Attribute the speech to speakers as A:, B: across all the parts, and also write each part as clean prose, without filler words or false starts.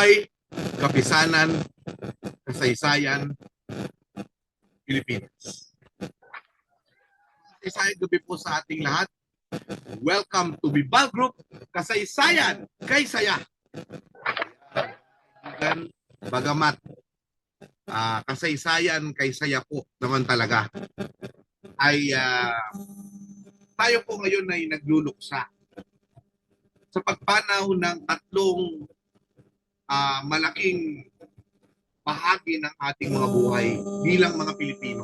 A: Buhay, kapisanan, kasaysayan, Pilipinas. Kasaysayan gabi po sa ating lahat. Welcome to Bibal Group, kasaysayan kay saya. Bagamat kasaysayan kay saya po naman talaga ay tayo po ngayon ay nagluluksa sa pagpanaw ng tatlong malaking bahagi ng ating mga buhay bilang mga Pilipino.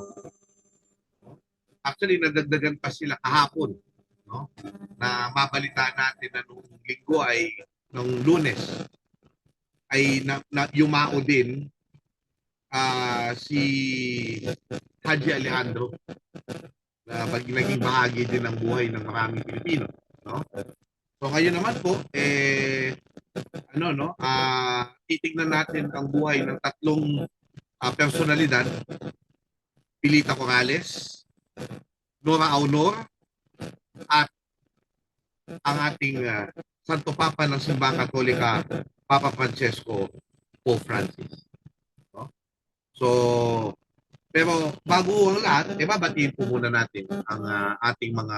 A: Actually, nadagdagan pa sila kahapon, no? Na mabalita natin na nung linggo ay, nung Lunes, ay yumao din si Haji Alejandro na naging bahagi din ng buhay ng maraming Pilipino, no? So ngayon naman po titignan natin ang buhay ng tatlong personalidad: Pilita Corrales, Nora Aunor, at ang ating Santo Papa ng Simbahang Katolika, Papa Francesco, Pope Francis. No? So, pero bago ang lahat, babatiin po muna natin ang ating mga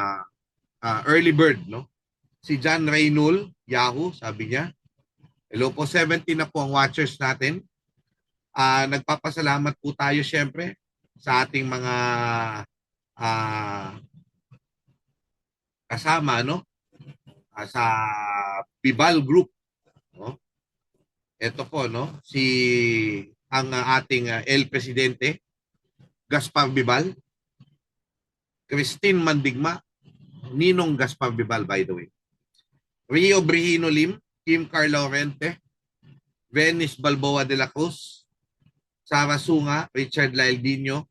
A: early bird, no? Si John Reynol, Yahoo, sabi niya. Hello po, 70 na po ang watchers natin. Nagpapasalamat po tayo syempre sa ating mga kasama, no? Sa Bibal Group, no? Ito po, no? Ang ating El Presidente, Gaspar Bibal, Christine Mandigma, Ninong Gaspar Bibal, by the way. Rio Brihino Lim, Kim Carla Orente, Venice Balboa de la Cruz, Sara Sunga, Richard Laildinho,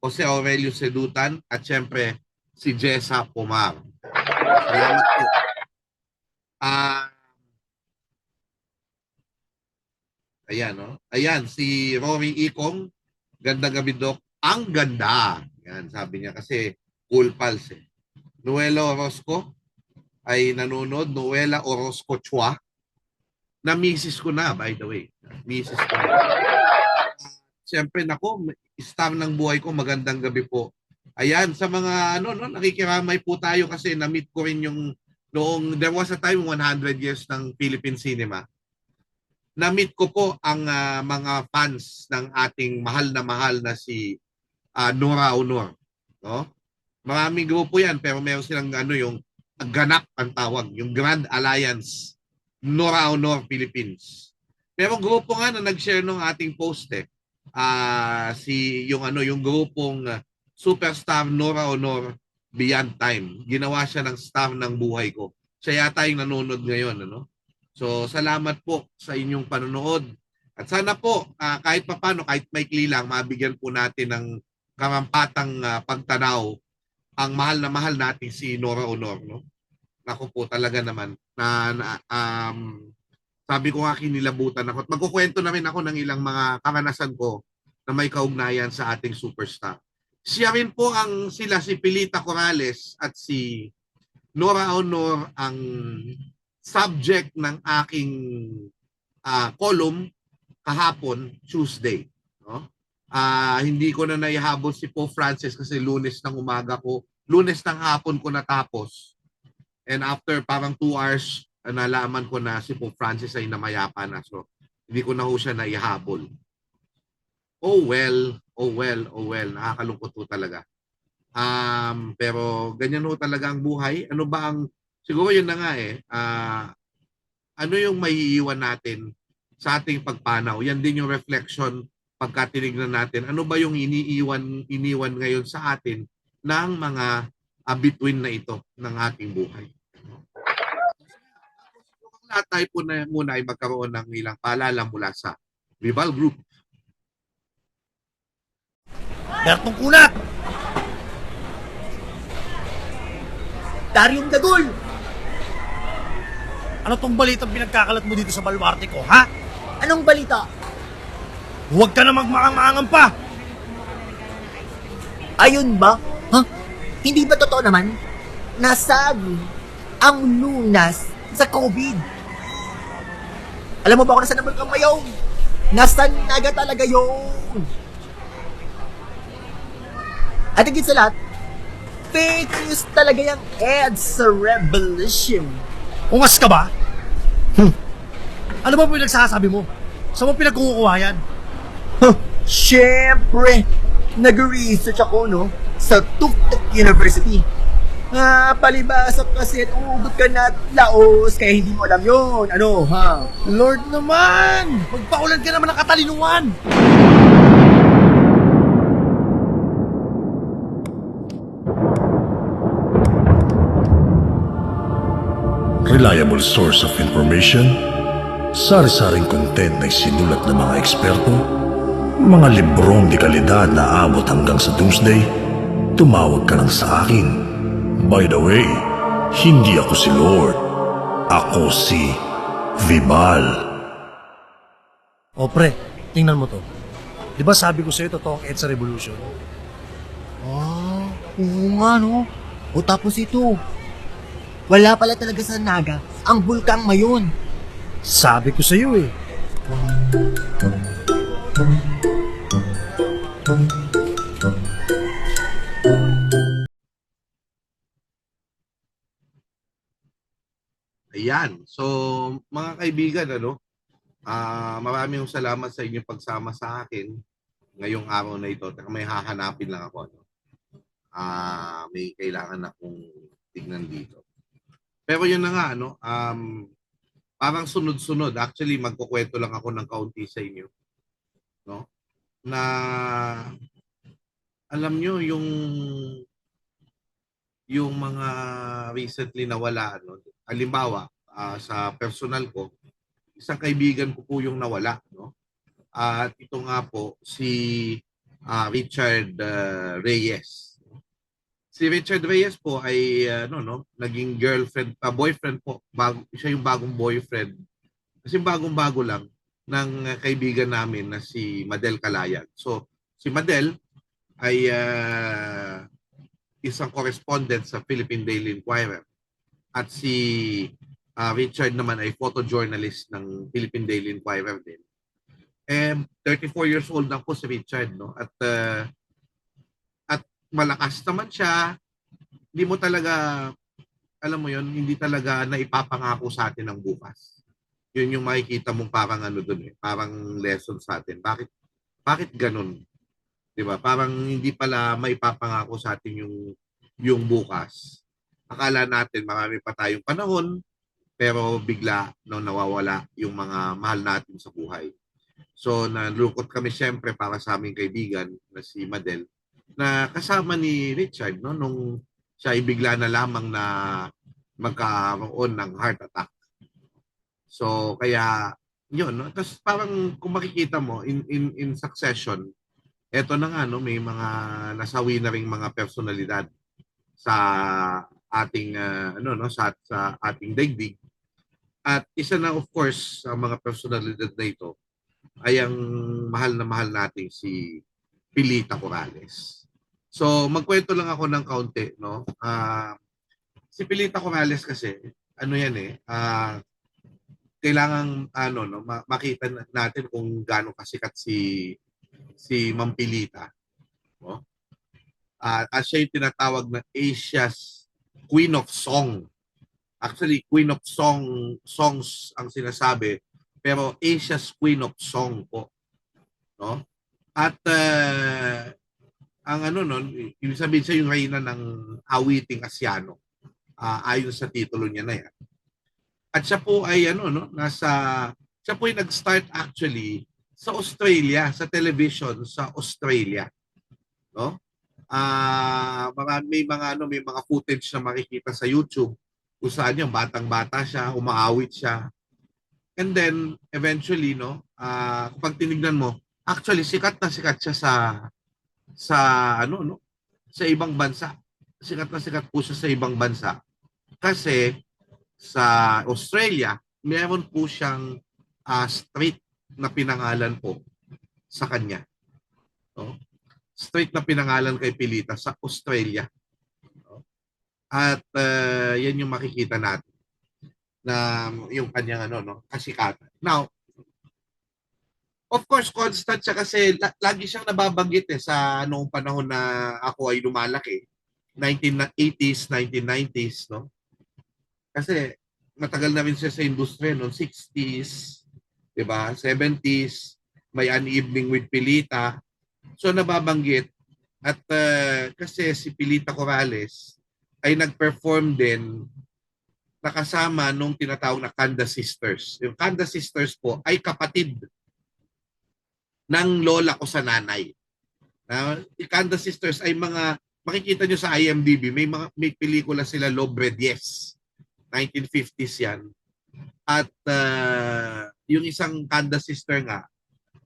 A: Jose Aurelio Sedutan, at syempre si Jessa Pomar. Salamat po. Ayan, no? Ayan, si Rory Ikong, gandang gabi, Doc. Ang ganda. Yan, sabi niya kasi cool pals eh. Noela Orozco ay nanonood. Noela Orozco Chua. Na misis ko na, by the way. Misis ko na. Siyempre, nako, star ng buhay ko, magandang gabi po. Ayan, sa mga nakikiramay po tayo kasi na-meet ko rin yung noong there was a time 100 years ng Philippine cinema. Na-meet ko po ang mga fans ng ating mahal na si Nora Aunor, no? Maraming grupo 'yan pero meron silang yung ganap ang tawag, yung Grand Alliance Nora Aunor Philippines. Pero grupo nga na nag-share ng ating post yung grupong Superstar Nora Aunor Beyond Time. Ginawa siya ng star ng buhay ko. Siya yata yung nanonood ngayon, ano? So, salamat po sa inyong panonood. At sana po, kahit papano, kahit maikli lang, mabigyan po natin ng karampatang pagtanaw ang mahal natin si Nora Aunor, no? Ako po talaga naman sabi ko nga kinilabutan ako. At magkukwento na rin ako ng ilang mga karanasan ko na may kaugnayan sa ating superstar. Siya rin po sila si Pilita Corrales at si Nora Aunor ang subject ng aking column kahapon, Tuesday. No? Hindi ko na naihabol si Pope Francis kasi Lunes ng hapon ko natapos. And after parang 2 hours, nalaman ko na si Pope Francis ay namayapa na. So, hindi ko na ho siya naihabol. Oh well. Nakakalungkot po talaga. Pero ganyan ho talaga ang buhay. Ano ba siguro yun na nga ano yung maiiwan natin sa ating pagpanaw? Yan din yung reflection pagka tinignan natin. Ano ba yung iniwan ngayon sa atin ng mga bituin na ito ng ating buhay? Lahat tayo po muna ay magkaroon ng ilang paalala mula sa Bibal Group.
B: Bertong Kunat! Daryong Dagol! Ano tong balitang pinagkakalat mo dito sa baluarte ko, ha?
C: Anong balita?
B: Huwag ka na magmaang-maangan pa!
C: Ayun ba? Ha? Hindi ba totoo naman? Nasagi ang lunas sa COVID. Alam mo ba kung nasaan ang Bulkang Mayon? Nasa Naga talaga yun. At higit sa lahat, fake news talaga yung EDSA Revolution.
B: Ungas ka ba? Ano ba pinagsasabi mo? Saan mo pinagkukuha yan?
C: Siyempre, nag-research ako, no? Sa Tuktuk University. Palibasa kasi at umugot ka na at laos, kaya hindi mo alam yun. Ano, ha?
B: Lord naman! Magpaulan ka naman ng katalinuhan!
D: Reliable source of information, sari-saring content na isinulat ng mga eksperto, mga librong di kalidad na abot hanggang sa doomsday, tumawag ka lang sa akin. By the way, hindi ako si Lord. Ako si Vibal.
B: O pre, tingnan mo to. Di ba sabi ko sa'yo totoo ang EDSA Revolution?
C: Oo nga, no? O tapos ito, wala pala talaga sa Naga ang Bulkang Mayon.
B: Sabi ko sa'yo eh.
A: Ayan. So, mga kaibigan, maraming salamat sa inyong pagsama sa akin ngayong araw na ito. Teka, may hahanapin lang ako. May kailangan akong tignan dito. Pero yun na nga, parang sunod-sunod. Actually, magkukwento lang ako ng kaunti sa inyo. No? Na, alam nyo, yung mga recently nawala, halimbawa, sa personal ko, isang kaibigan ko po yung nawala, no? At ito nga po si Richard Reyes. Si Richard Reyes po ay naging boyfriend po. Siya yung bagong boyfriend. Kasi bagong-bago lang ng kaibigan namin na si Madel Calayan. So, si Madel ay isang correspondent sa Philippine Daily Inquirer. At si Richard naman ay photojournalist ng Philippine Daily Inquirer din. 34 years old na po si Richard, no? At malakas naman siya. Hindi mo talaga, alam mo yon, hindi talaga naipapangako sa atin ang bukas. Yun yung makikita mong parang parang lesson sa atin. Bakit ganun? 'Di ba? Parang hindi pala maipapangako sa atin yung bukas. Akala natin marami pa tayong panahon, pero bigla nawawala yung mga mahal natin sa buhay. So nalulungkot kami siyempre para sa aming kaibigan na si Madel, na kasama ni Richard nung siya ay bigla na lamang na magkaroon ng heart attack. So kaya yun, no? Tapos parang kung makikita mo in succession, eto na nga, may mga nasawi na ring mga personalidad sa ating sa ating daigdig. At isa na of course sa mga personalidad na ito ay ang mahal na mahal nating si Pilita Corrales. So magkwento lang ako ng kaunti, no? Si Pilita Corrales kasi kailangan makita natin kung gaano kasikat si Ma'am Pilita, no? At siya yung tinatawag na Asia's Queen of Song. Actually, Queen of Songs ang sinasabi, pero Asia's Queen of Song po, no? At ang ibig sabihin siya yung reyna ng awiting Asyano. Ayon sa titulo niya na yan. At siya po ay siya po ay nag-start actually sa Australia, sa television sa Australia, no? May mga footage na makikita sa YouTube kung saan yung batang-bata siya, umaawit siya. And then eventually, kapag tinignan mo, actually sikat na sikat siya sa ibang bansa. Sikat na sikat po siya sa ibang bansa. Kasi sa Australia, meron po siyang street na pinangalan po sa kanya. No? Street na pinangalan kay Pilita sa Australia. No? At yan yung makikita natin na yung kanyang kasikatan. Now, Of course, constant siya kasi lagi siyang nababanggit sa noong panahon na ako ay lumalaki. 1980s, 1990s, no? Kasi matagal na rin siya sa industriya noong 60s, 'di ba? 70s, may An Evening with Pilita. So nababanggit at kasi si Pilita Corrales ay nag-perform din nakasama nung tinatawag na Kanda Sisters. Yung Kanda Sisters po ay kapatid ng lola ko sa nanay. Kanda Sisters ay mga makikita nyo sa IMDb, may pelikula sila Lobre 10, 1950s yan. At yung isang Kanda sister nga,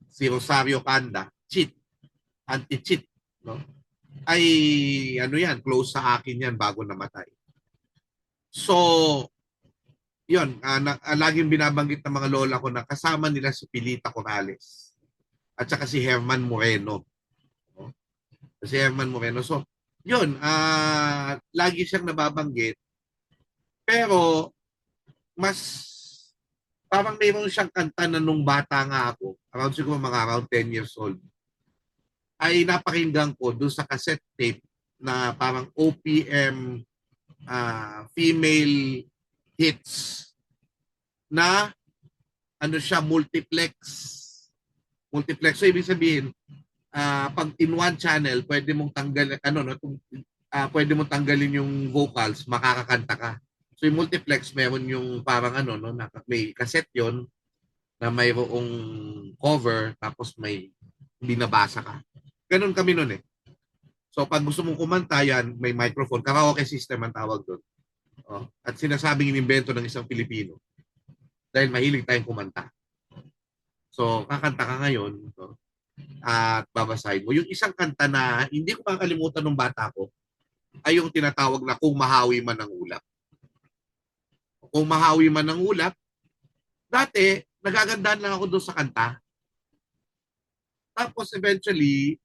A: si Rosario Kanda, cheat, anti-cheat, no? Ay ano yan, close sa akin yan bago namatay. So, yun, laging binabanggit ng mga lola ko na kasama nila si Pilita Corrales at saka si Herman Moreno. No? Si Herman Moreno. So, yun, lagi siyang nababanggit. Pero, mas parang mayroon siyang kanta na nung bata nga ako, siguro around 10 years old, ay napakinggan ko doon sa cassette tape na parang OPM female hits na ano siya, multiplex. So ibig sabihin, pag in one channel, pwede mong tanggalin pwede mong tanggalin yung vocals, makakakanta ka. So yung multiplex, meron yung parang may cassette yon na mayroong cover tapos may binabasa ka. Ganun kami noon eh. So pag gusto mong kumanta yan, may microphone, karaoke system ang tawag doon. At sinasabing inimbento ng isang Pilipino dahil mahilig tayong kumanta. So kakanta ka ngayon at babasahin mo. Yung isang kanta na hindi ko makakalimutan nung bata ko ay yung tinatawag na Kung Mahawi Man ang Ulap. Kung Mahawi Man ang Ulap, dati nagagandahan lang ako doon sa kanta. Tapos eventually,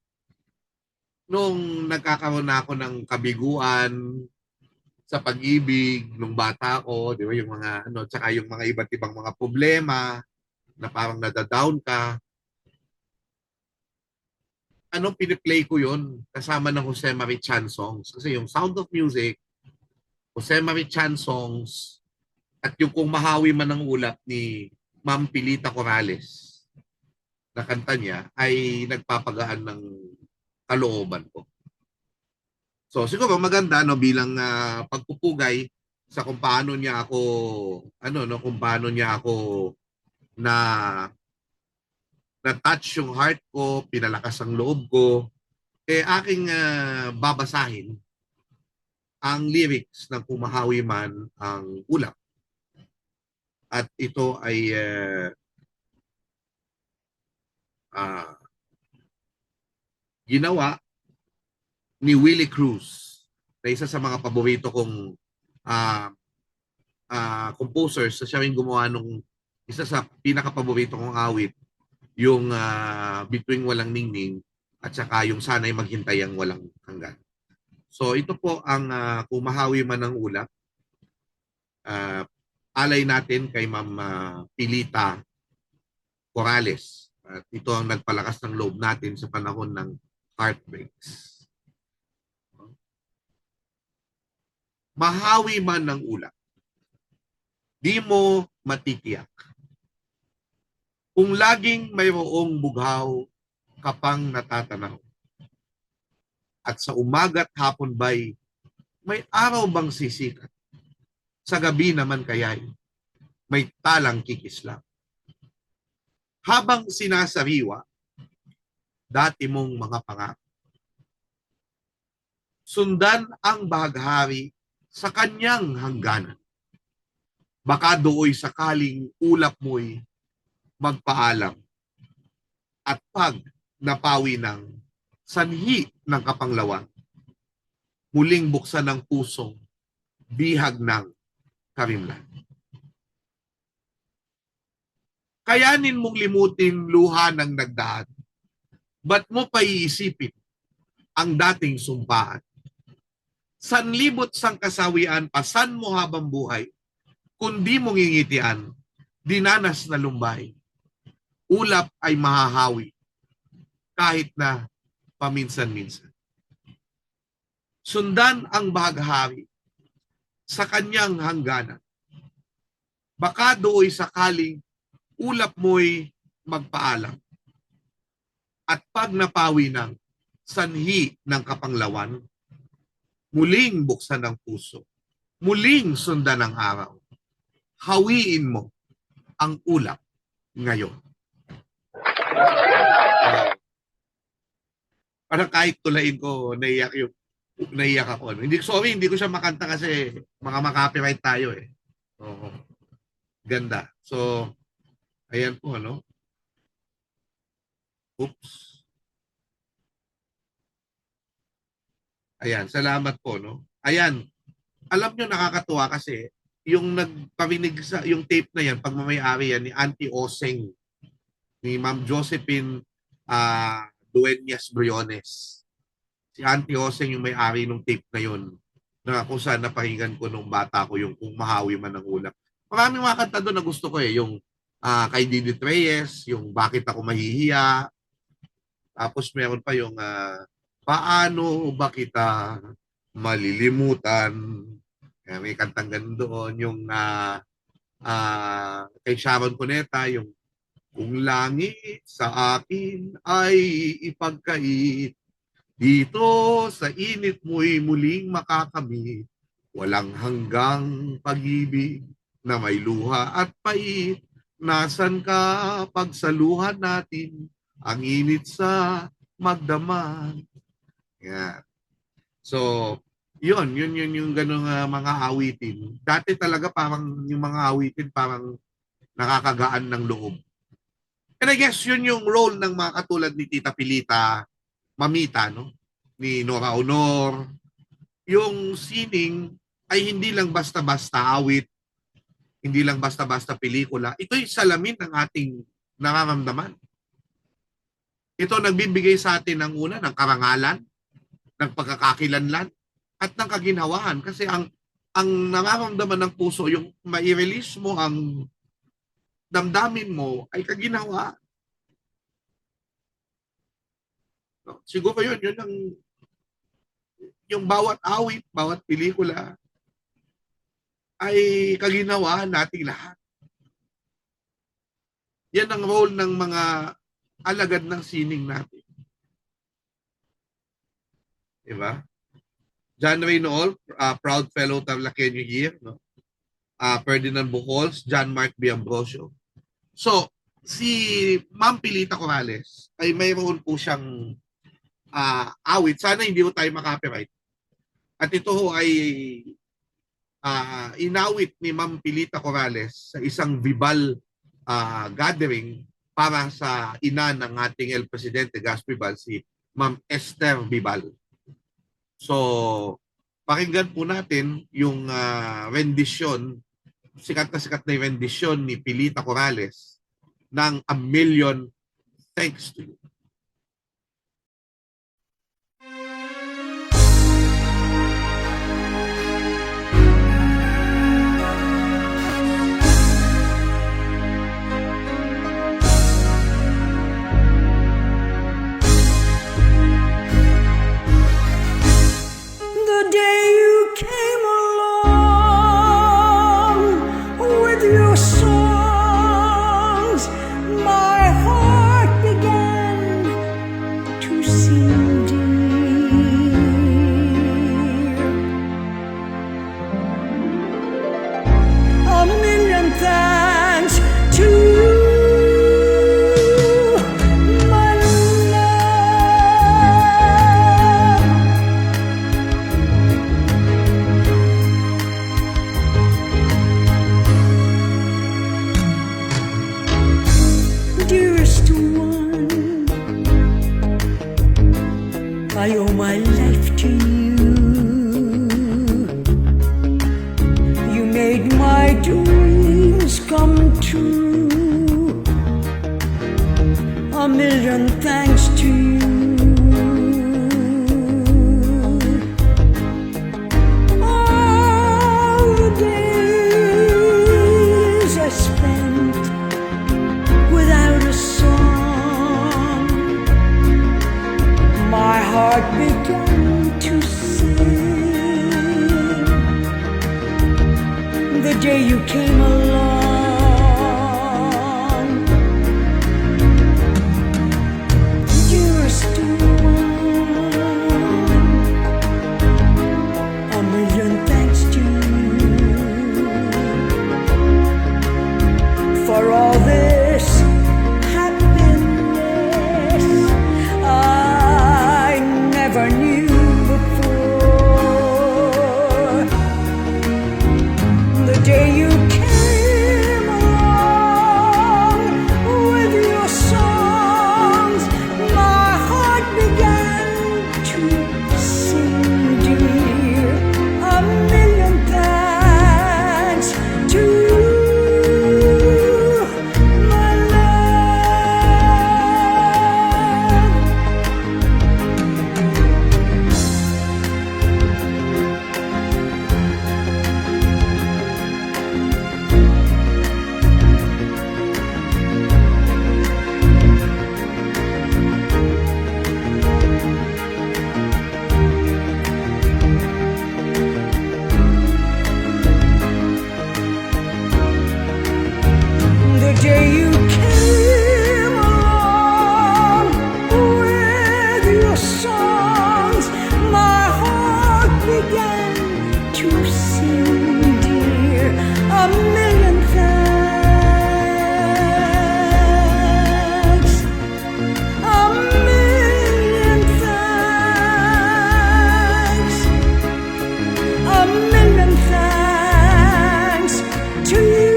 A: nung nagkakaroon na ako ng kabiguan sa pag-ibig nung bata ko, di ba, yung mga tsaka yung mga iba't ibang mga problema na parang nadadown ka. Piniplay ko yun kasama ng Jose Marie Chan songs. Kasi yung Sound of Music, Jose Marie Chan songs, at yung Kung Mahawi Man ang Ulap ni Ma'am Pilita Corrales na kanta niya ay nagpapagaan ng kalooban ko. So siguro maganda bilang pagpupugay sa kung paano niya ako na touch yung heart ko, pinalakas ang loob ko, aking babasahin ang lyrics ng Kung Mahawi Man ang Ulap. At ito ay ginawa ni Willie Cruz na isa sa mga paborito kong composers. Siya rin gumawa nung isa sa pinaka-paborito kong awit, yung Bituing Walang Ningning at saka yung Sana'y Maghintay ang Walang Hanggan. So ito po ang Kung Mahawi Man ang Ulap. Alay natin kay Ma'am Pilita Corrales. At ito ang nagpalakas ng loob natin sa panahon ng heartbreaks. Mahawi man ng ulap, di mo matitiyak. Kung laging mayroong bughaw kapang natatanaw. At sa umaga't hapon ba'y may araw bang sisikat? Sa gabi naman kaya'y may talang kikislang. Habang sinasariwa, dati mong mga pangako. Sundan ang bahaghari sa kanyang hangganan. Baka dooy sakaling ulap mo'y magpaalam. At pag napawi ng sanhi ng kapanglawan, muling buksan ng pusong bihag ng karimlan. Kayanin mong limutin luha ng nagdaan. Ba't mo pa iisipin ang dating sumpaan? Sanlibot sang kasawian, pasan mo habang buhay, kundi mong ingitian, dinanas na lumbay. ulap ay mahahawi kahit na paminsan-minsan. Sundan ang bahaghari sa kanyang hangganan. Baka dooy sakaling ulap mo'y magpaalam. At pag napawi ng sanhi ng kapanglawan, muling buksan ang puso, muling sundan ang araw. Hawiin mo ang ulap ngayon. Parang kahit tulain ko, naiyak ako. Hindi ko siya makanta kasi maka-copyright tayo eh. Oo. Ganda. So, ayan po, ano? Oops. Ayan, salamat po, no? Ayan, alam nyo nakakatuwa kasi yung nagparinig sa yung tape na yan, pagmamayari yan ni Auntie Oseng, ni Ma'am Josephine Dueñas Briones. Si Auntie Oseng yung may-ari ng tape na yun, na kung saan napakinggan ko nung bata ko yung Kung Mahawi Man ang Ulap. Maraming mga kanta doon na gusto ko eh, yung kay Didit Reyes, yung Bakit Ako Mahihiya, tapos meron pa yung Paano Ba Kita Malilimutan, may kantang ganun doon, yung kay Sharon Cuneta, yung Kung Langit Sa Akin Ay Ipagkait, dito sa init mo'y muling makakamit, walang hanggang pag-ibig na may luha at pait. Nasan ka pagsaluhan natin ang init sa magdamag. Yan. So, yun yung ganung mga awitin. Dati talaga parang yung mga awitin parang nakakagaan ng loob. And I guess yun yung role ng mga katulad ni Tita Pilita, Mamita, no? Ni Nora Honor. Yung sining ay hindi lang basta-basta awit, hindi lang basta-basta pelikula. Ito'y salamin ng ating nararamdaman. Ito nagbibigay sa atin ng una, ng karangalan, ng pagkakakilanlan, at ng kaginhawaan. Kasi ang nararamdaman ng puso, yung mai-release mo ang damdamin mo, ay kaginhawaan. No? Siguro yun ang yung bawat awit, bawat pelikula ay kaginhawaan nating lahat. Yan ang role ng mga alagad ng sining natin. Diba? John Reynold, proud fellow Tarlakenyo here, no? Ferdinand Bujols, John Mark B. Ambrosio. So, si Ma'am Pilita Corrales ay mayroon po siyang awit. Sana hindi po tayo makapiright. At ito ho ay inawit ni Ma'am Pilita Corrales sa isang Vibal gathering para sa ina ng ating El Presidente Gas Vibal, si Ma'am Esther Vibal. So, pakinggan po natin yung rendition, sikat na rendition ni Pilita Corrales ng A Million Thanks to You.
E: The day you came along with your songs, my heart began to sing dear. A million thanks to you, my love. Dearest one, I owe my life to you. You made my dreams come true. A million thanks to you. All the days I spent without a song day you came along. You're still one. A million thanks to you for all this happiness I never knew before. The day you came along with your songs, my heart began to sing, dear. A million thanks to you, my love. The day you came along with your songs, my heart began to sing, dear. A million thanks. A million thanks. A million thanks to you,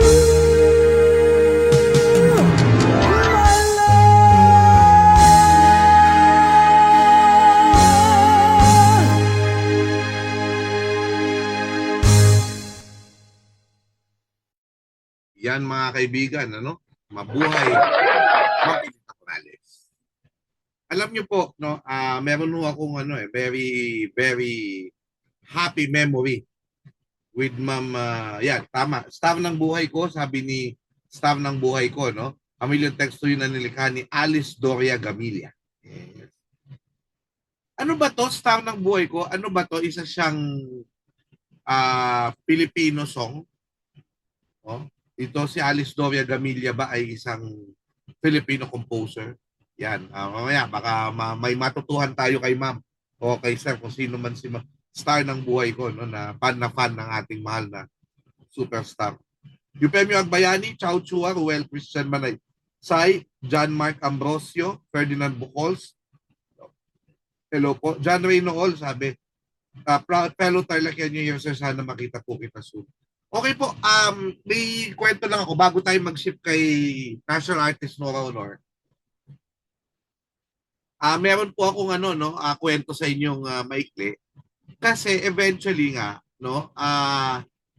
E: my love.
A: Yan mga kaibigan, ano? Mabuhay Ma'am Pilita Corrales. Alam niyo po, no, meron ho akong very very happy memory with Ma'am yan, tama. Star ng buhay ko, sabi ni Star ng buhay ko, no? Pamilyang teksto yun na nilikha ni Alice Doria Gamilla. Yes. Ano ba to, Star ng buhay ko? Ano ba to? Isa siyang Filipino song. Oh, ito si Alice Doria Gamilla ba ay isang Filipino composer? Yan. Mamaya baka may matutuhan tayo kay Ma'am o kay Sir kung sino man si Star ng buhay ko, no, na fan ng ating mahal na superstar. Eufemio Agbayani, Chao Chua, Ruel Christian Manay, Sai, John Mark Ambrosio, Ferdinand Bucols. Hello po. John Reyno All sabi, proud fellow Tarlac New Year, sir, sana makita po kita soon. Okay po, may kwento lang ako bago tayo mag-ship kay National Artist Nora Honor. Meron po akong kwento sa inyong maikli. Kasi eventually nga, no,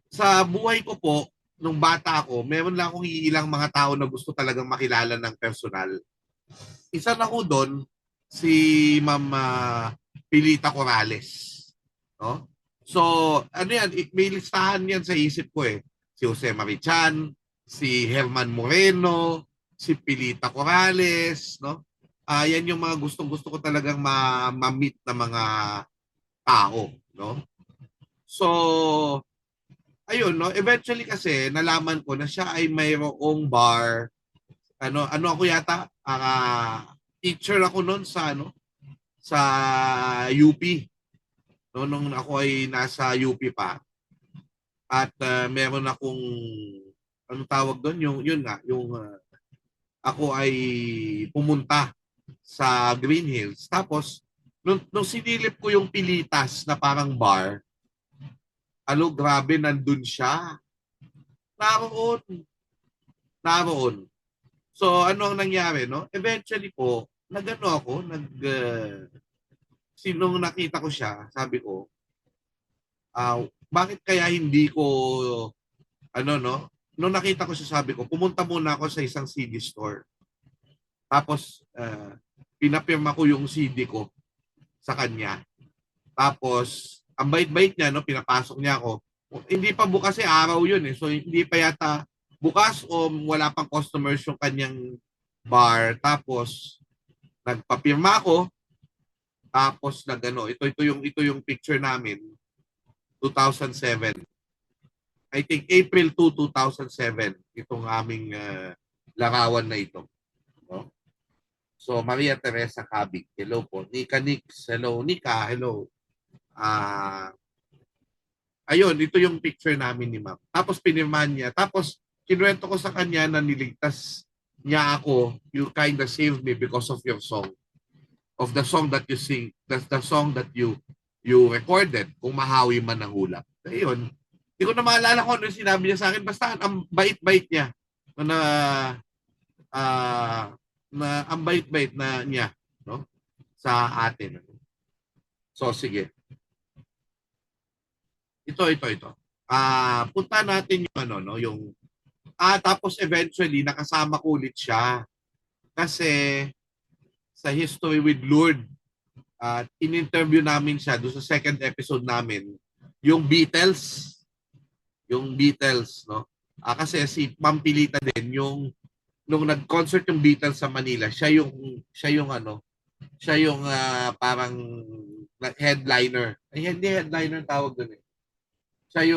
A: sa buhay ko po, nung bata ako, meron lang akong iilang mga tao na gusto talagang makilala ng personal. Isa na ko doon, si Ma'am Pilita Corrales. No? So, yan, may listahan yan sa isip ko eh. Si Jose Marichan, si Herman Moreno, si Pilita Corrales, no? Yan yung mga gustong-gusto ko talagang ma-meet na mga tao, no? So, ayun, no? Eventually kasi nalaman ko na siya ay mayroong bar. Ano ako yata? Teacher ako noon sa sa UP. No, nung ako ay nasa UP pa. At meron akong tawag doon, ako ay pumunta sa Green Hills. Tapos nung sinilip ko yung Pilitas na parang bar, grabe, nandun siya. Naroon. So, ano ang nangyari, no? Eventually po, sinong nakita ko siya, sabi ko, bakit kaya hindi ko, nung nakita ko siya, sabi ko, pumunta muna ako sa isang CD store. Tapos, pinapirma ko yung CD ko sa kanya. Tapos, ang bait-bait niya, no, pinapasok niya ako. Hindi pa bukas araw yun eh. So, hindi pa yata bukas o wala pang customers yung kanyang bar. Tapos, nagpapirma ako. Tapos, ito yung picture namin. 2007. I I think April 2, 2007 itong aming larawan na ito. No? So Maria Teresa Cabig, hello po. Nika Nix, hello. Nika, hello. Ayun, ito yung picture namin ni ma'am. Tapos pinirmahan niya. Tapos kinuwento ko sa kanya na niligtas niya ako. You kinda saved me because of your song. Of the song that you sing. That's the song that you recorded. Kung mahawi man ang hulap. Ayun. Hindi ko na maalala kung ano yung sinabi niya sa akin. Basta ang bait-bait niya. Ang bait-bait na niya. No? Sa atin. So, sige. Ito. Punta natin yung tapos eventually nakasama ko ulit siya. Kasi sa History with Lord, in-interview namin siya doon sa second episode namin, yung Beatles, no? Kasi si Ma'am Pilita din, nung nag-concert yung Beatles sa Manila, siya yung parang headliner. Ay, hindi headliner tawag doon eh. Siya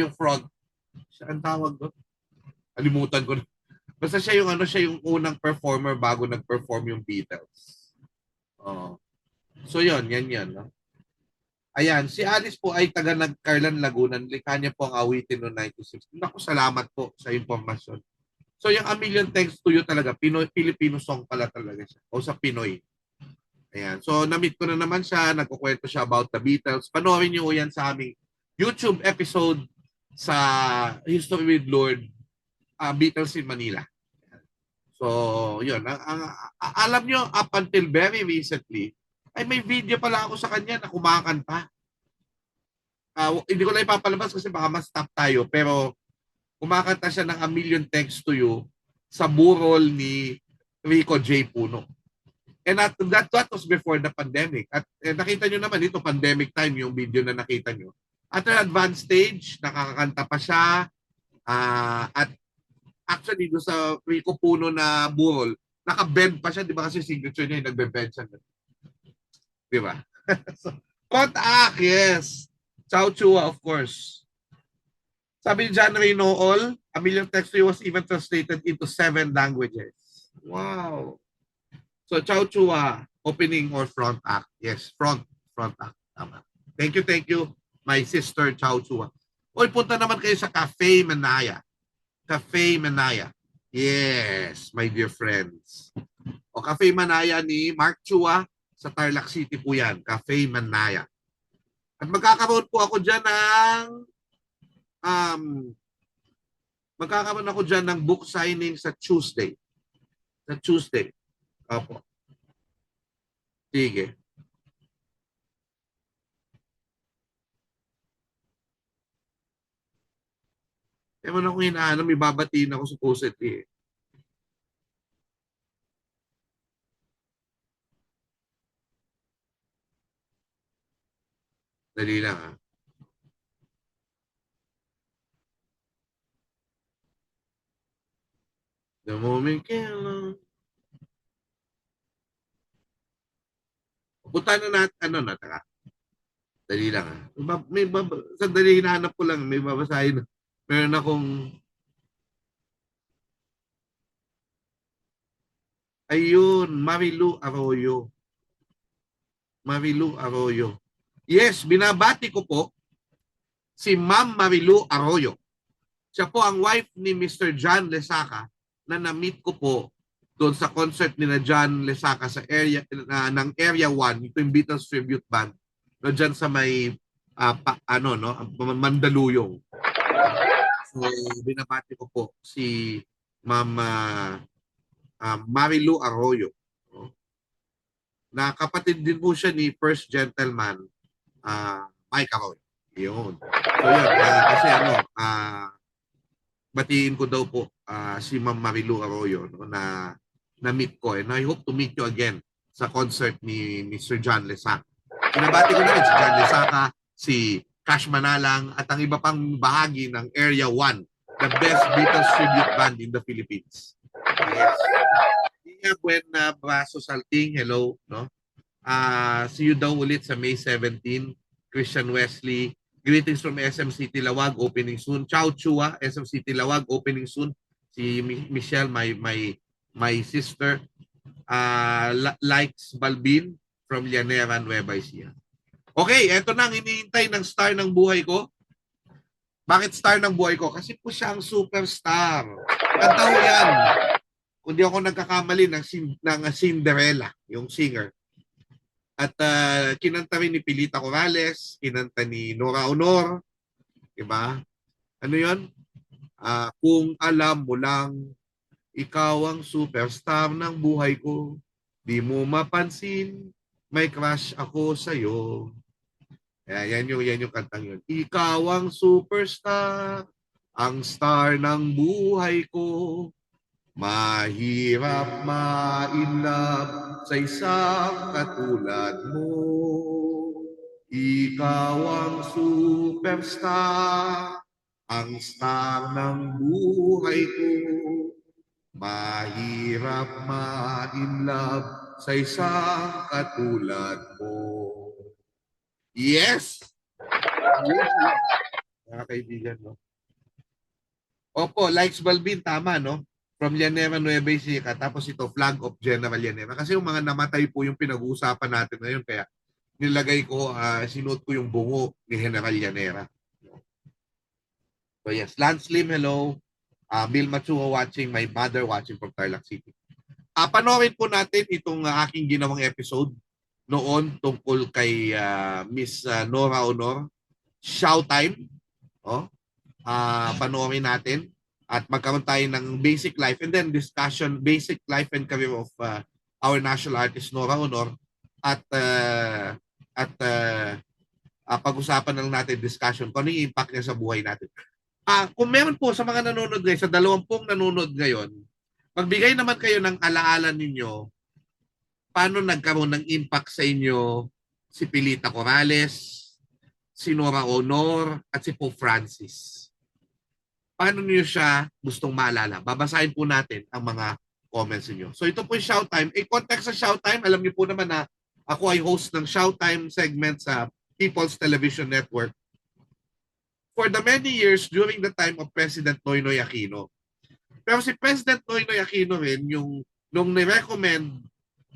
A: yung front. Siya ang tawag doon. Alimutan ko na. Basta siya yung unang performer bago nag-perform yung Beatles. Oh. So yan, no? Ayan, si Alice po ay taga Nagcarlan, Laguna. Likha niya po ang awitin noong 1960. Naku, salamat po sa impormasyon. So yung A Million Thanks to You talaga, Filipino song pala talaga siya. O sa Pinoy. Ayan. So na-meet ko na naman siya, nagkukwento siya about the Beatles. Panoorin niyo yan sa aming YouTube episode sa History with Lord, Beatles in Manila. So, yun. Alam nyo, up until very recently, ay may video pala ako sa kanya na kumakanta. Hindi ko na ipapalabas kasi baka ma-stop tayo. Pero kumakanta siya ng A Million Thanks to You sa burol ni Rico J. Puno. And that was before the pandemic. At nakita nyo naman ito, pandemic time, yung video na nakita nyo. At an advanced stage, nakakakanta pa siya. At actually, doon sa Rico Puno na burol, naka-bend pa siya. Di ba kasi signature niya yung nagbe-bend siya. Di ba? So, Contact, yes. Chow Chua, of course. Sabi ni John Ray Nool, A Million Thanks to You was even translated into 7 languages. Wow. So, Chow Chua, opening or front act? Yes, front act. Tama. Thank you, my sister Chow Chua. Oy, punta naman kayo sa Cafe Manaya. Cafe Manaya. Yes, my dear friends. O Cafe Manaya ni Mark Chua sa Tarlac City po yan. Cafe Manaya. At magkakaroon po ako dyan ng book signing sa Tuesday. Sa Tuesday. Opo. Sige. Ewan akong hinahanap, may babatiin ako supposedly. Dali lang ha. The moment kailan. Punta na natin, taka. Dali lang ha. Sandali hinahanap ko lang, may babasahin. Meron akong ayun, Marilu Arroyo. Marilu Arroyo. Yes, binabati ko po si Ma'am Marilu Arroyo. Siya po ang wife ni Mr. John Lesaca na na-meet ko po doon sa concert ni na John Lesaca sa area ng Area 1, ito yung Beatles Tribute Band. No, dyan sa may Mandaluyong. So, binabati ko po si Ma'am Marilu Arroyo. No? Na kapatid din po siya ni First Gentleman Mike Arroyo. Yun. So, yun. Kasi batiin ko daw po si Ma'am Marilu Arroyo no, na meet ko. And I hope to meet you again sa concert ni Mr. John Lesaca. Binabati ko na rin si John Lesaca, si Cash Manalang at ang iba pang bahagi ng Area 1, the best Beatles tribute band in the Philippines. Yes. Tia Buena Braso Salting, hello. No? See you daw ulit sa May 17. Christian Wesley, Greetings from SM City Lawag, opening soon. Ciao Chua, SM City Lawag, opening soon. Si Michelle, my sister, likes Balbin from Llanera, Nueva Ecija. Okay, eto na ang iniintay ng star ng buhay ko. Bakit star ng buhay ko? Kasi po siya ang superstar. Kanta ko yan. Kung di ako nagkakamali ng Cinderella, yung singer. At kinanta rin ni Pilita Corrales, kinanta ni Nora Honor, diba? Ano yun? Kung alam mo lang, ikaw ang superstar ng buhay ko, di mo mapansin, may crush ako sa'yo. Yan yung kantang yun. Ikaw ang superstar, ang star ng buhay ko, mahirap ma-inlove sa isang katulad mo. Ikaw ang superstar, ang star ng buhay ko. Mahirap ma-inlove sa isang katulad mo. Yes! Mga kaibigan, no? Opo, likes Balbin, tama, no? From Llanera, Nueva Ecija, tapos ito, flag of General Llanera. Kasi yung mga namatay po yung pinag-uusapan natin ngayon, kaya nilagay ko, sinuot ko yung bungo ni General Llanera. So yes, Lance Lim, hello. Bill Machuha watching, my mother watching from Tarlac City. Panoorin po natin itong aking ginawang episode noon tungkol kay Miss Nora Honor. Showtime. Oh. Panoorin natin. At magkaroon tayo ng basic life and then discussion, basic life and career of our national artist Nora Honor. At pag-usapan lang natin discussion kung ano yung impact niya sa buhay natin. Kung meron po sa mga nanonood ngayon, sa 20 nanonood ngayon, magbigay naman kayo ng alaala ninyo paano nagkaroon ng impact sa inyo si Pilita Corrales, si Nora Honor, at si Pope Francis. Paano niyo siya gustong maalala? Babasahin po natin ang mga comments niyo. So ito po yung Showtime. Context sa Showtime, alam niyo po naman na ako ay host ng Showtime segment sa People's Television Network for the many years during the time of President Noynoy Aquino. Pero si President Noynoy Aquino rin, yung nung ni-recommend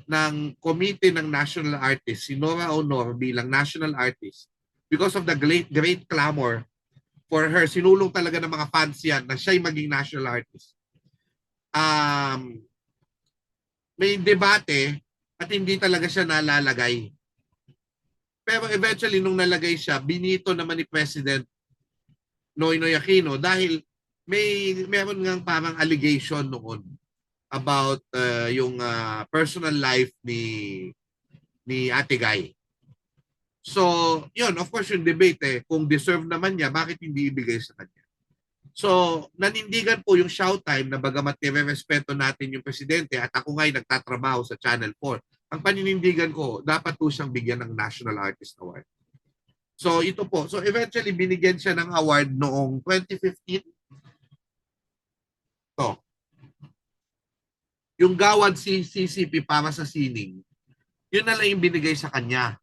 A: ng Committee ng National Artists, si Nora Honor bilang National Artist, because of the great clamor for her, sinulong talaga ng mga fans yan na siya'y maging National Artist. May debate at hindi talaga siya nalalagay. Pero eventually, nung nalagay siya, binito naman ni President Noynoy Aquino dahil meron ngang parang allegation noon about yung personal life ni Ate Guy. So, yun, of course, yung debate kung deserve naman niya, bakit hindi ibigay sa kanya? So, nanindigan po yung Showtime na bagamat nire-respeto natin yung presidente at ako nga'y nagtatrabaho sa Channel 4, ang paninindigan ko, dapat po siyang bigyan ng National Artist Award. So, ito po. So, eventually, binigyan siya ng award noong 2015. So, yung Gawad CCP para sa sining, yun na lang yung binigay sa kanya.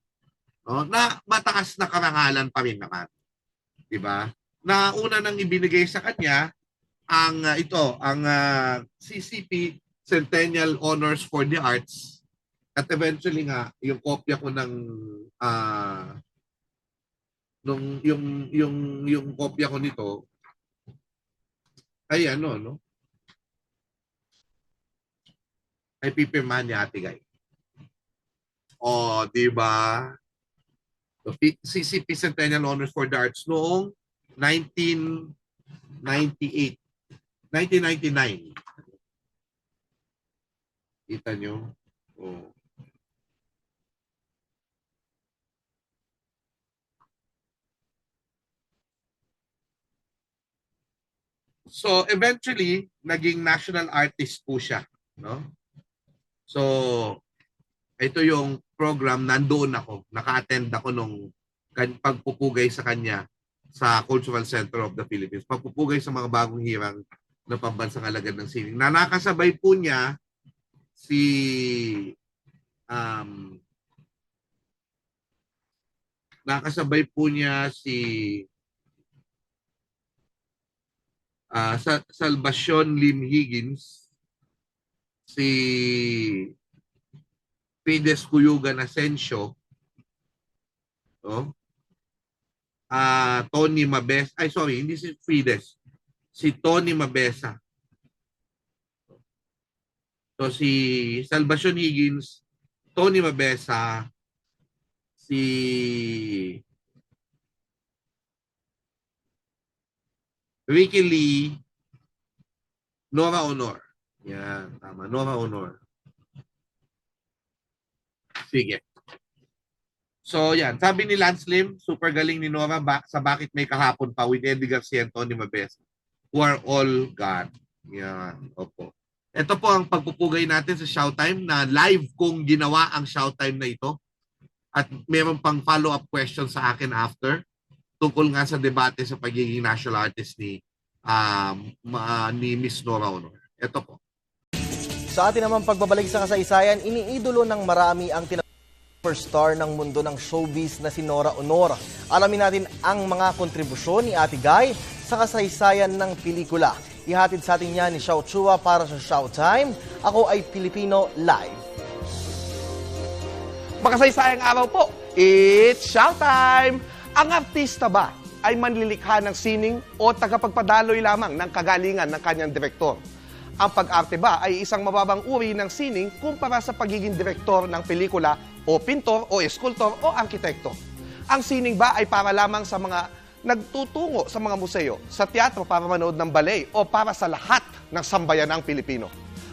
A: No? Na mataas na karangalan pa rin naman. Diba? Na una nang ibinigay sa kanya ang CCP Centennial Honors for the Arts. At eventually nga yung kopya ko ng yung kopya ko nito ay no? Ay pipirmahan ni Ate Guy. Diba? So, CCP Centennial Honors for the Arts noong 1999. Kita nyo? So, eventually, naging national artist po siya. No? So, ito yung program, nandoon ako, naka-attend ako nung pagpupugay sa kanya sa Cultural Center of the Philippines. Pagpupugay sa mga bagong hirang na pambansang alagad ng sining. Na nakasabay po niya si Nakasabay po niya si Salvacion Lim Higgins, si Fides Cuyugan Asensio, Tony Mabesa, hindi si Fides, si Tony Mabesa. So si Salvacion Higgins, Tony Mabesa, si Ricky Lee, Nora Honor. Yan, tama. Nora Honor. Sige. So yan, sabi ni Lance Lim, super galing ni Nora sa Bakit May Kahapon Pa with Eddie Garcia and Tony Mabesa, who are all God. Yan, opo. Ito po ang pagpupugay natin sa Showtime na live kong ginawa ang Showtime na ito. At meron pang follow-up question sa akin after tungkol nga sa debate sa pagiging national artist ni Miss Nora Honor. Ito po.
F: Sa atin naman pagbabalik sa kasaysayan, iniidolo ng marami ang superstar ng mundo ng showbiz na si Nora Honor. Alamin natin ang mga kontribusyon ni Ate Guy sa kasaysayan ng pelikula. Ihatid sa atin niya ni Xiao Chua para sa Showtime. Ako ay Pilipino Live.
G: Makasaysayang araw po, it's Showtime! Ang artista ba ay manlilikha ng sining o tagapagpadaloy lamang ng kagalingan ng kanyang direktor? Ang pag-arte ba ay isang mababang uri ng sining kumpara sa pagiging direktor ng pelikula o pintor o eskultor o arkitekto? Ang sining ba ay para lamang sa mga nagtutungo sa mga museo, sa teatro para manood ng ballet o para sa lahat ng sambayanang Pilipino?